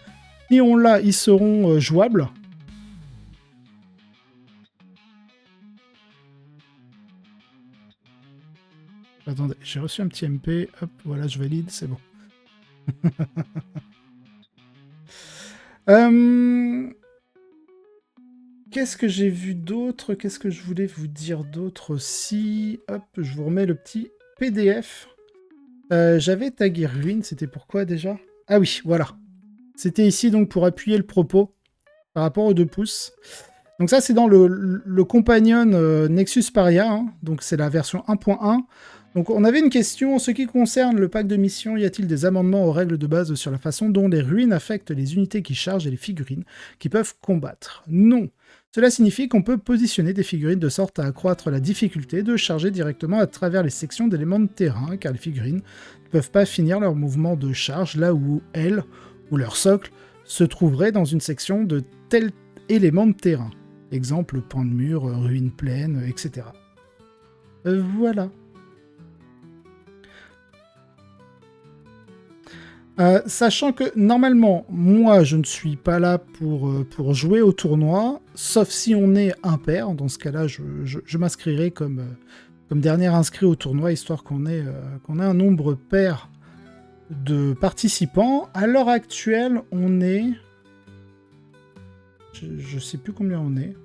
Si on l'a, ils seront jouables. Attendez, j'ai reçu un petit MP. Hop, voilà, je valide, c'est bon. Qu'est-ce que j'ai vu d'autre? Qu'est-ce que je voulais vous dire d'autre aussi? Hop, je vous remets le petit PDF. J'avais tagué ruine, c'était pourquoi déjà? Ah oui, voilà. C'était ici donc pour appuyer le propos par rapport aux 2 pouces. Donc ça, c'est dans le compagnon Nexus Paria, hein. Donc c'est la version 1.1. Donc on avait une question en ce qui concerne le pack de mission. Y a-t-il des amendements aux règles de base sur la façon dont les ruines affectent les unités qui chargent et les figurines qui peuvent combattre? Non. Cela signifie qu'on peut positionner des figurines de sorte à accroître la difficulté de charger directement à travers les sections d'éléments de terrain, car les figurines ne peuvent pas finir leur mouvement de charge là où elles, ou leur socle, se trouveraient dans une section de tel élément de terrain. Exemple, pan de mur, ruine pleine, etc. Voilà. Sachant que normalement, moi je ne suis pas là pour jouer au tournoi, sauf si on est impair. Dans ce cas-là, je m'inscrirai comme dernier inscrit au tournoi, histoire qu'on ait un nombre pair de participants. À l'heure actuelle, on est... Je sais plus combien on est.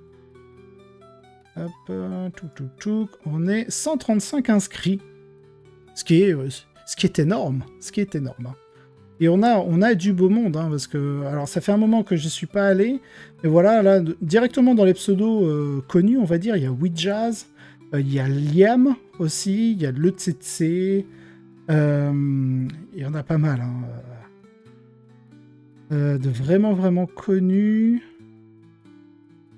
Hop, on est 135 inscrits. Ce qui est énorme. Ce qui est énorme. Hein. Et on a du beau monde, hein, parce que... Alors, ça fait un moment que je suis pas allé. Mais voilà, là, directement dans les pseudos connus, on va dire, il y a Ouijaz, il y a Liam aussi, il y a le Tsetse. Il y en a pas mal. Hein, de vraiment, vraiment connus.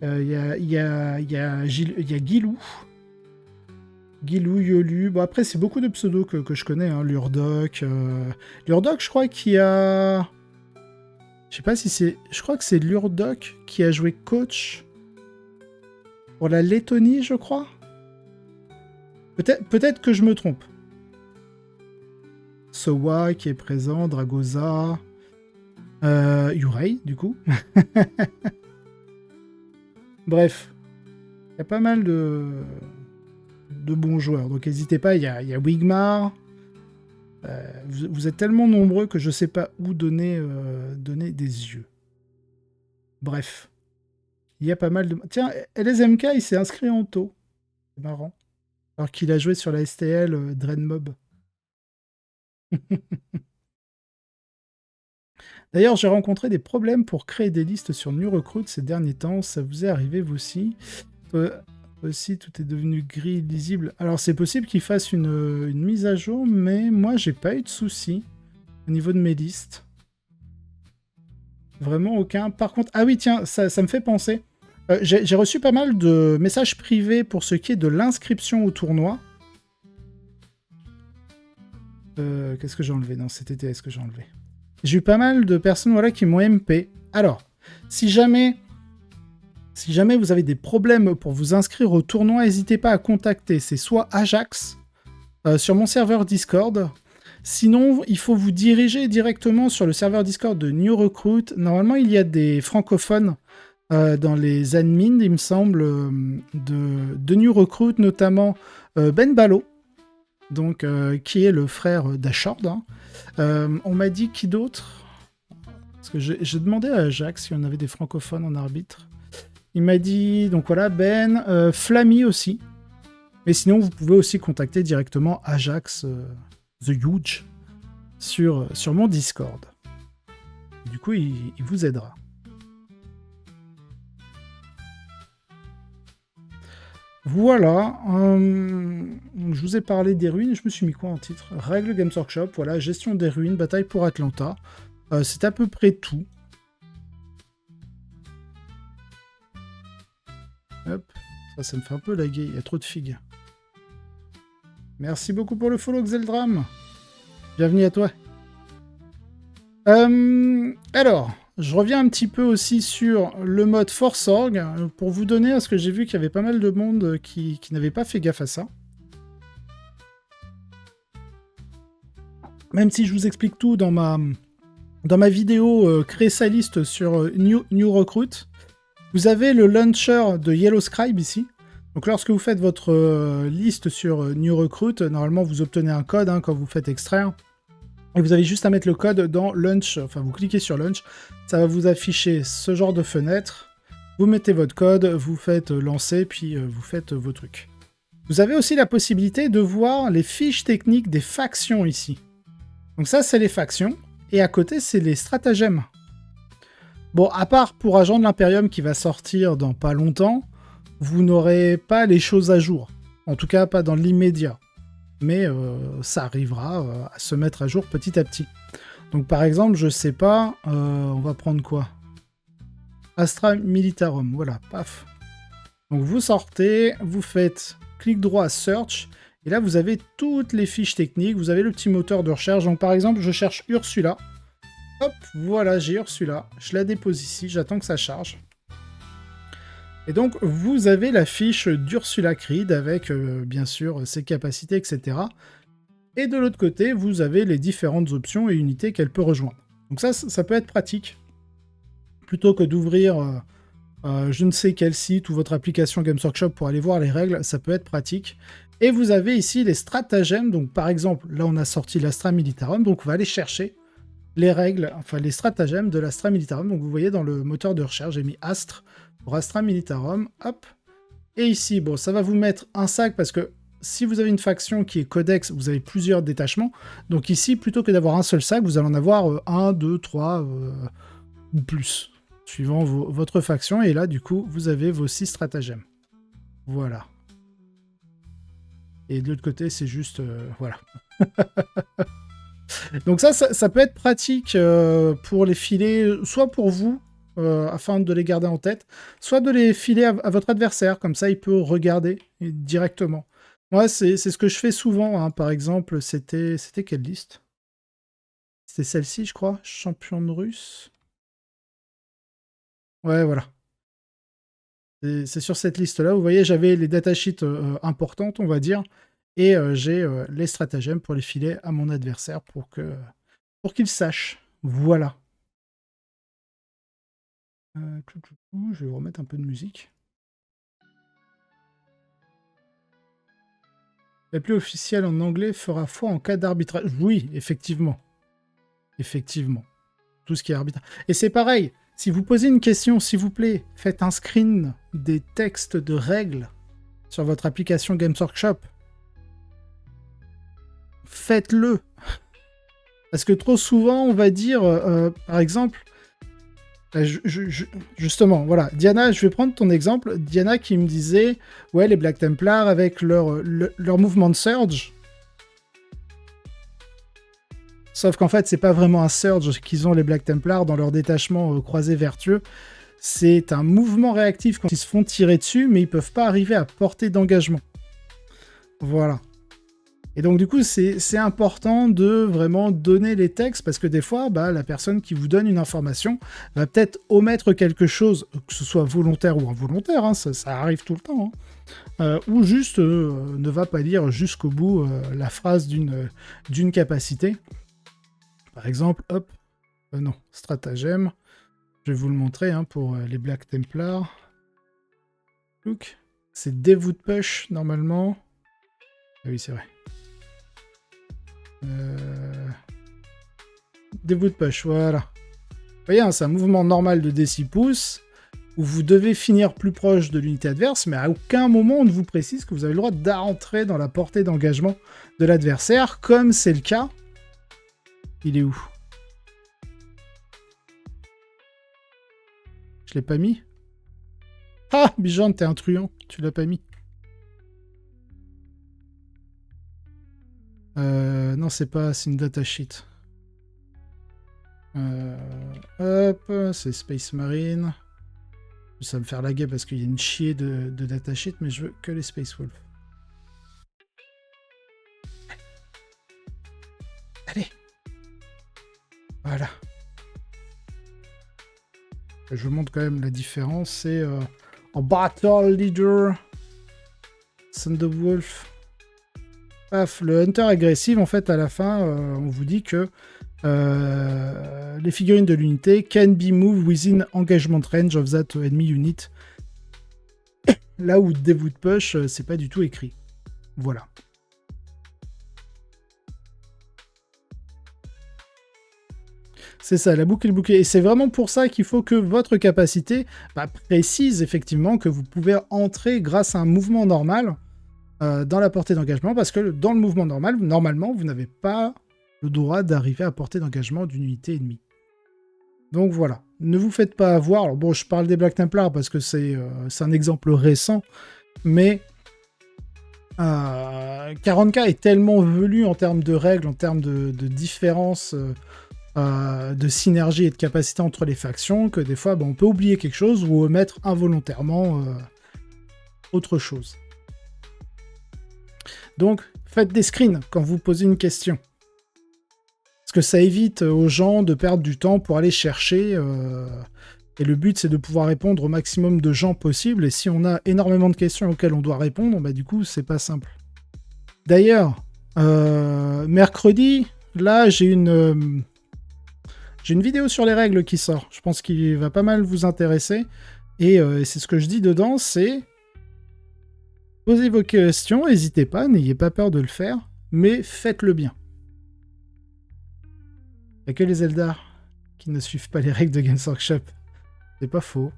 Il y a Guilou. Guilou, Yolu. Bon, après, c'est beaucoup de pseudos que je connais. Hein. Lurdoc. Lurdoc, je crois qu'il y a... Je sais pas si c'est... Je crois que c'est Lurdoc qui a joué coach pour la Lettonie, je crois. Peut-être que je me trompe. Sowa qui est présent. Dragoza. Yurei, du coup. Bref. Il y a pas mal de bons joueurs. Donc n'hésitez pas, il y a Wigmar. Vous êtes tellement nombreux que je sais pas où donner des yeux. Bref. Il y a pas mal de... Tiens, LSMK, il s'est inscrit en taux. C'est marrant. Alors qu'il a joué sur la STL Dreadmob. D'ailleurs, j'ai rencontré des problèmes pour créer des listes sur New Recruit ces derniers temps. Ça vous est arrivé, vous aussi? Aussi, tout est devenu gris, lisible. Alors, c'est possible qu'il fasse une mise à jour, mais moi, j'ai pas eu de soucis au niveau de mes listes. Vraiment aucun. Par contre, ah oui, tiens, ça me fait penser. J'ai reçu pas mal de messages privés pour ce qui est de l'inscription au tournoi. Qu'est-ce que j'ai enlevé? Non, c'était TTS que j'ai enlevé. J'ai eu pas mal de personnes voilà, qui m'ont MP. Alors, si jamais vous avez des problèmes pour vous inscrire au tournoi, n'hésitez pas à contacter. C'est soit Ajax sur mon serveur Discord. Sinon, il faut vous diriger directement sur le serveur Discord de New Recruit. Normalement, il y a des francophones dans les admins, il me semble, de New Recruit, notamment Ben Balo, donc, qui est le frère d'Ashord. Hein. On m'a dit qui d'autre? Parce que j'ai demandé à Ajax si on avait des francophones en arbitre. Il m'a dit, donc voilà, Ben, Flammy aussi. Mais sinon, vous pouvez aussi contacter directement Ajax, The Huge, sur mon Discord. Du coup, il vous aidera. Voilà, je vous ai parlé des ruines, je me suis mis quoi en titre? Règles Games Workshop, voilà, gestion des ruines, bataille pour Atlanta. C'est à peu près tout. Hop, ça me fait un peu laguer, il y a trop de figues. Merci beaucoup pour le follow, Xeldram. Bienvenue à toi. Alors, je reviens un petit peu aussi sur le mode Force Org, pour vous donner, parce que j'ai vu qu'il y avait pas mal de monde qui n'avait pas fait gaffe à ça. Même si je vous explique tout dans ma vidéo créer sa liste sur New Recruit, vous avez le launcher de Yellow Scribe ici. Donc lorsque vous faites votre liste sur New Recruit, normalement vous obtenez un code quand vous faites extraire. Et vous avez juste à mettre le code dans Launch, enfin vous cliquez sur Launch, ça va vous afficher ce genre de fenêtre. Vous mettez votre code, vous faites lancer, puis vous faites vos trucs. Vous avez aussi la possibilité de voir les fiches techniques des factions ici. Donc ça c'est les factions, et à côté c'est les stratagèmes. Bon, à part pour Agent de l'Imperium qui va sortir dans pas longtemps, vous n'aurez pas les choses à jour. En tout cas, pas dans l'immédiat. Mais ça arrivera à se mettre à jour petit à petit. Donc par exemple, je sais pas, on va prendre quoi? Astra Militarum, voilà, paf. Donc vous sortez, vous faites clic droit, search, et là vous avez toutes les fiches techniques, vous avez le petit moteur de recherche. Donc par exemple, je cherche Ursula. Hop, voilà, j'ai Ursula. Je la dépose ici, j'attends que ça charge. Et donc, vous avez la fiche d'Ursula Creed avec, bien sûr, ses capacités, etc. Et de l'autre côté, vous avez les différentes options et unités qu'elle peut rejoindre. Donc ça peut être pratique. Plutôt que d'ouvrir je ne sais quel site ou votre application Games Workshop pour aller voir les règles, ça peut être pratique. Et vous avez ici les stratagèmes, donc par exemple, là on a sorti l'Astra Militarum, donc on va aller chercher les règles, enfin les stratagèmes de l'Astra Militarum. Donc vous voyez dans le moteur de recherche, j'ai mis Astre pour Astra Militarum, hop. Et ici, bon, ça va vous mettre un sac parce que si vous avez une faction qui est codex, vous avez plusieurs détachements. Donc ici, plutôt que d'avoir un seul sac, vous allez en avoir 1, 2, 3 ou plus, suivant votre faction. Et là, du coup, vous avez vos 6 stratagèmes. Voilà. Et de l'autre côté, c'est juste... voilà. Donc ça peut être pratique pour les filer, soit pour vous, afin de les garder en tête, soit de les filer à votre adversaire, comme ça il peut regarder directement. Moi, c'est ce que je fais souvent, hein. Par exemple, c'était quelle liste? C'était celle-ci, je crois, champion de russe. Ouais, voilà. C'est sur cette liste-là, vous voyez, j'avais les datasheets importantes, on va dire, et j'ai les stratagèmes pour les filer à mon adversaire pour qu'il sache. Voilà. Je vais vous remettre un peu de musique. L'appli officielle en anglais fera foi en cas d'arbitrage. Oui, effectivement. Effectivement. Tout ce qui est arbitrage. Et c'est pareil, si vous posez une question, s'il vous plaît, faites un screen des textes de règles sur votre application Games Workshop. Faites-le. Parce que trop souvent, on va dire, par exemple, justement, voilà, Diana, je vais prendre ton exemple. Diana qui me disait, ouais, les Black Templars avec leur mouvement de surge. Sauf qu'en fait, c'est pas vraiment un surge qu'ils ont les Black Templars dans leur détachement croisé vertueux. C'est un mouvement réactif quand ils se font tirer dessus, mais ils peuvent pas arriver à portée d'engagement. Voilà. Et donc du coup, c'est important de vraiment donner les textes, parce que des fois, la personne qui vous donne une information va peut-être omettre quelque chose, que ce soit volontaire ou involontaire, hein, ça arrive tout le temps, hein, ou juste ne va pas lire jusqu'au bout la phrase d'une capacité. Par exemple, hop, non, stratagème, je vais vous le montrer hein, pour les Black Templars. Look, c'est Devout Push normalement. Ah oui, c'est vrai. Devout Push, voilà. Vous voyez, hein, c'est un mouvement normal de D6 pouces où vous devez finir plus proche de l'unité adverse, mais à aucun moment on ne vous précise que vous avez le droit d'entrer dans la portée d'engagement de l'adversaire, comme c'est le cas. Il est où? Je l'ai pas mis? Ah, Bijan, t'es un truand, tu l'as pas mis. Non, c'est une datasheet. Hop, c'est Space Marine. Ça va me faire laguer parce qu'il y a une chier de datasheet, mais je veux que les Space Wolf. Allez. Voilà. Je vous montre quand même la différence. C'est en Battle Leader, Thunderwolf. Paf, le Hunter agressif, en fait, à la fin, on vous dit que les figurines de l'unité can be moved within engagement range of that enemy unit. Là où Devout Push, c'est pas du tout écrit. Voilà. C'est ça, la boucle est bouclée. Et c'est vraiment pour ça qu'il faut que votre capacité précise effectivement que vous pouvez entrer grâce à un mouvement normal dans la portée d'engagement, parce que dans le mouvement normal, normalement, vous n'avez pas le droit d'arriver à portée d'engagement d'une unité ennemie. Donc voilà, ne vous faites pas avoir. Alors bon, je parle des Black Templars parce que c'est un exemple récent, mais 40K est tellement velu en termes de règles, en termes de différence, de synergie et de capacité entre les factions, que des fois, on peut oublier quelque chose ou omettre involontairement autre chose. Donc, faites des screens quand vous posez une question. Parce que ça évite aux gens de perdre du temps pour aller chercher. Et le but, c'est de pouvoir répondre au maximum de gens possible. Et si on a énormément de questions auxquelles on doit répondre, du coup, c'est pas simple. D'ailleurs, mercredi, là, j'ai une vidéo sur les règles qui sort. Je pense qu'il va pas mal vous intéresser. Et c'est ce que je dis dedans, c'est posez vos questions, n'hésitez pas, n'ayez pas peur de le faire, mais faites-le bien. Il n'y a que les Eldar qui ne suivent pas les règles de Games Workshop. C'est pas faux.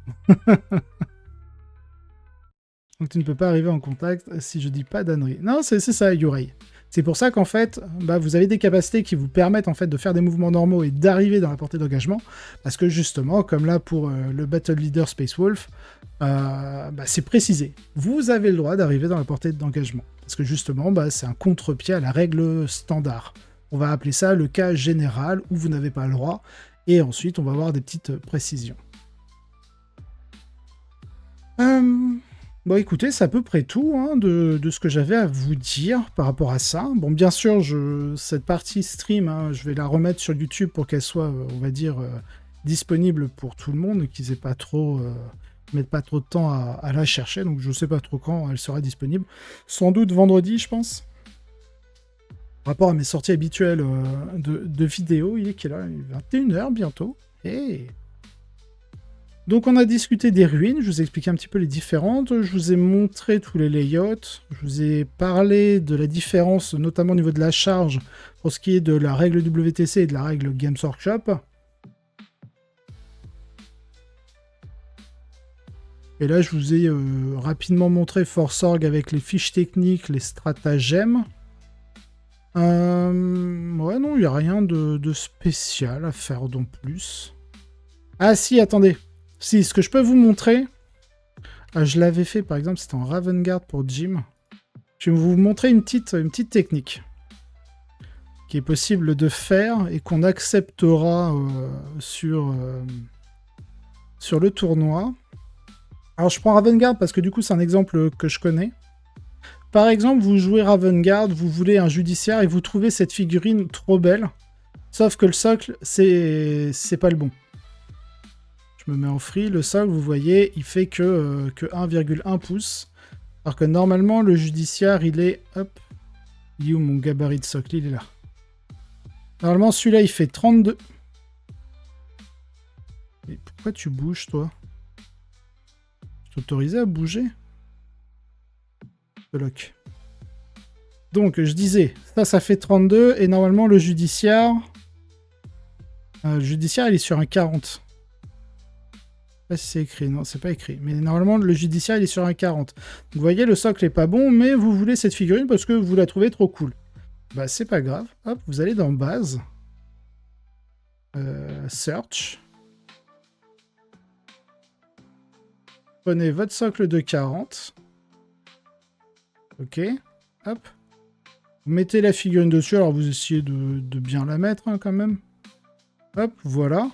Donc tu ne peux pas arriver en contact si je dis pas d'ânerie. Non, c'est ça, Yurei. C'est pour ça qu'en fait, vous avez des capacités qui vous permettent en fait de faire des mouvements normaux et d'arriver dans la portée d'engagement, parce que justement, comme là pour le Battle Leader Space Wolf, c'est précisé. Vous avez le droit d'arriver dans la portée d'engagement, parce que justement, c'est un contre-pied à la règle standard. On va appeler ça le cas général où vous n'avez pas le droit, et ensuite on va avoir des petites précisions. Bon, écoutez, c'est à peu près tout de ce que j'avais à vous dire par rapport à ça. Bon, bien sûr, cette partie stream, je vais la remettre sur YouTube pour qu'elle soit, on va dire, disponible pour tout le monde, qu'ils aient pas trop, mettent pas trop de temps à la chercher. Donc, je sais pas trop quand elle sera disponible. Sans doute vendredi, je pense. Par rapport à mes sorties habituelles de vidéos, il est quelle heure ? 21h bientôt. Hey. Donc on a discuté des ruines, je vous ai expliqué un petit peu les différentes, je vous ai montré tous les layouts, je vous ai parlé de la différence, notamment au niveau de la charge, pour ce qui est de la règle WTC et de la règle Games Workshop. Et là je vous ai rapidement montré ForceOrg avec les fiches techniques, les stratagèmes. Ouais non, il n'y a rien de spécial à faire non plus. Ah si, attendez. Si, ce que je peux vous montrer, je l'avais fait par exemple, c'était en Ravengard pour Jim. Je vais vous montrer une petite technique qui est possible de faire et qu'on acceptera sur le tournoi. Alors je prends Ravengard parce que du coup c'est un exemple que je connais. Par exemple, vous jouez Ravengard, vous voulez un judiciaire et vous trouvez cette figurine trop belle, sauf que le socle, c'est pas le bon. Je me mets en free, le socle, vous voyez, il fait que 1,1 pouces. Alors que normalement, le judiciaire, il est... Hop. Il est où mon gabarit de socle? Il est là. Normalement, celui-là, il fait 32. Mais pourquoi tu bouges, toi? Je t'autorisais à bouger? Lock. Donc, je disais, ça fait 32. Et normalement, le judiciaire... il est sur un 40. Je sais pas si c'est écrit, non, c'est pas écrit. Mais normalement, le judiciaire, il est sur un 40. Donc, vous voyez, le socle est pas bon, mais vous voulez cette figurine parce que vous la trouvez trop cool. Bah, c'est pas grave. Hop, vous allez dans Base. Search. Prenez votre socle de 40. Ok. Hop. Vous mettez la figurine dessus. Alors, vous essayez de bien la mettre, quand même. Hop, voilà.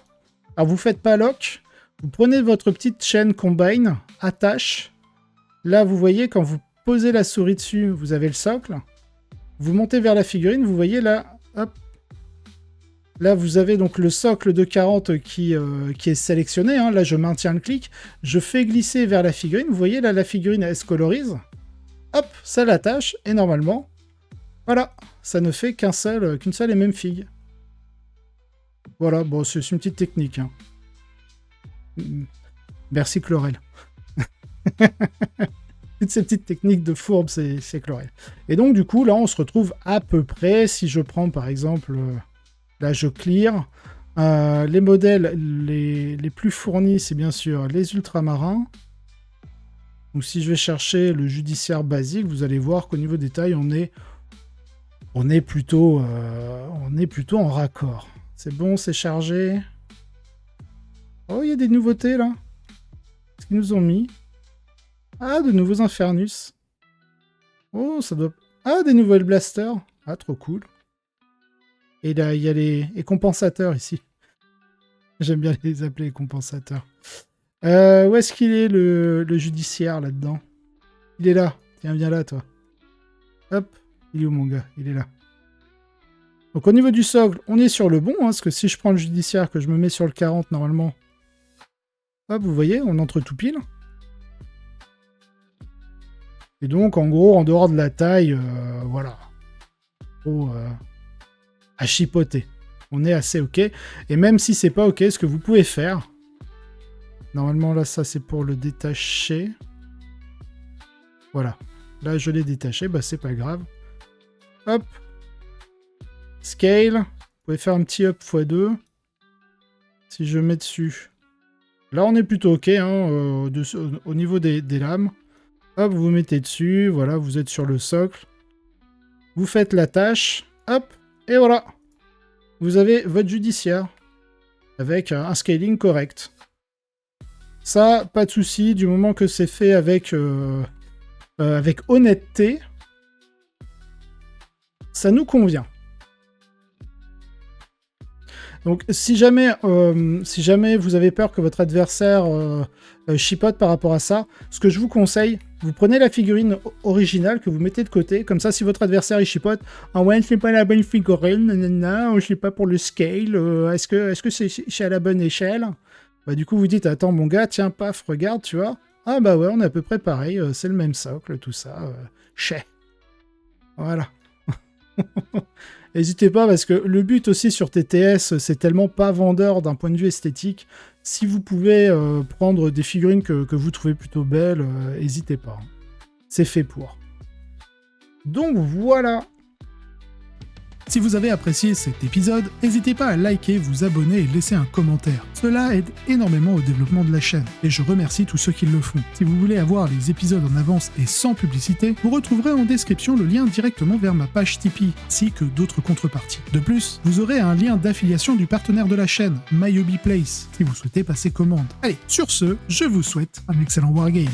Alors, vous faites pas lock. Vous prenez votre petite chaîne combine, attache. Là, vous voyez, quand vous posez la souris dessus, vous avez le socle. Vous montez vers la figurine, vous voyez là, hop. Là, vous avez donc le socle de 40 qui est sélectionné. Là, je maintiens le clic. Je fais glisser vers la figurine. Vous voyez, là, la figurine, elle se colorise. Hop, ça l'attache. Et normalement, voilà, ça ne fait qu'une seule et même figue. Voilà, bon, c'est une petite technique. Merci Chlorel. Toutes ces petites techniques de fourbe, c'est Chlorel. Et donc, du coup, là, on se retrouve à peu près, si je prends, par exemple, là, je clear. Les modèles les plus fournis, c'est bien sûr les ultramarins. Donc, si je vais chercher le judiciaire basique, vous allez voir qu'au niveau des tailles, on est plutôt en raccord. C'est bon, c'est chargé. Oh, il y a des nouveautés, là. Qu'est-ce qu'ils nous ont mis? Ah, de nouveaux Infernus. Oh, ça doit... Ah, des nouvelles blasters. Ah, trop cool. Et là, il y a les compensateurs, ici. J'aime bien les appeler compensateurs. Où est-ce qu'il est, le judiciaire, là-dedans? Il est là. Tiens, viens là, toi. Hop. Il est où, mon gars? Il est là. Donc, au niveau du socle, on est sur le bon, parce que si je prends le judiciaire, que je me mets sur le 40, normalement... Hop, vous voyez, on entre tout pile. Et donc, en gros, en dehors de la taille, voilà. À chipoter. On est assez OK. Et même si c'est pas OK, ce que vous pouvez faire, Normalement, là, ça, c'est pour le détacher. Voilà. Là, je l'ai détaché. Bah, c'est pas grave. Hop. Scale. Vous pouvez faire un petit up x2. Si je mets dessus. Là, on est plutôt OK hein, au niveau des lames. Hop, vous mettez dessus. Voilà, vous êtes sur le socle. Vous faites la tâche. Hop. Et voilà. Vous avez votre judiciaire. Avec un scaling correct. Ça, pas de souci. Du moment que c'est fait avec honnêteté, ça nous convient. Donc, si jamais vous avez peur que votre adversaire chipote par rapport à ça, ce que je vous conseille, vous prenez la figurine originale que vous mettez de côté, comme ça, si votre adversaire il chipote, ah ouais, c'est pas la bonne figurine, nanana, je sais pas pour le scale, est-ce que c'est à la bonne échelle? Bah du coup, vous dites, attends mon gars, tiens, paf, regarde, tu vois. Ah bah ouais, on est à peu près pareil, c'est le même socle, tout ça, chais. Voilà. N'hésitez pas, parce que le but aussi sur TTS, c'est tellement pas vendeur d'un point de vue esthétique. Si vous pouvez prendre des figurines que vous trouvez plutôt belles, n'hésitez pas. C'est fait pour. Donc voilà. Si vous avez apprécié cet épisode, n'hésitez pas à liker, vous abonner et laisser un commentaire. Cela aide énormément au développement de la chaîne, et je remercie tous ceux qui le font. Si vous voulez avoir les épisodes en avance et sans publicité, vous retrouverez en description le lien directement vers ma page Tipeee, ainsi que d'autres contreparties. De plus, vous aurez un lien d'affiliation du partenaire de la chaîne, My Hobby Place, si vous souhaitez passer commande. Allez, sur ce, je vous souhaite un excellent wargame.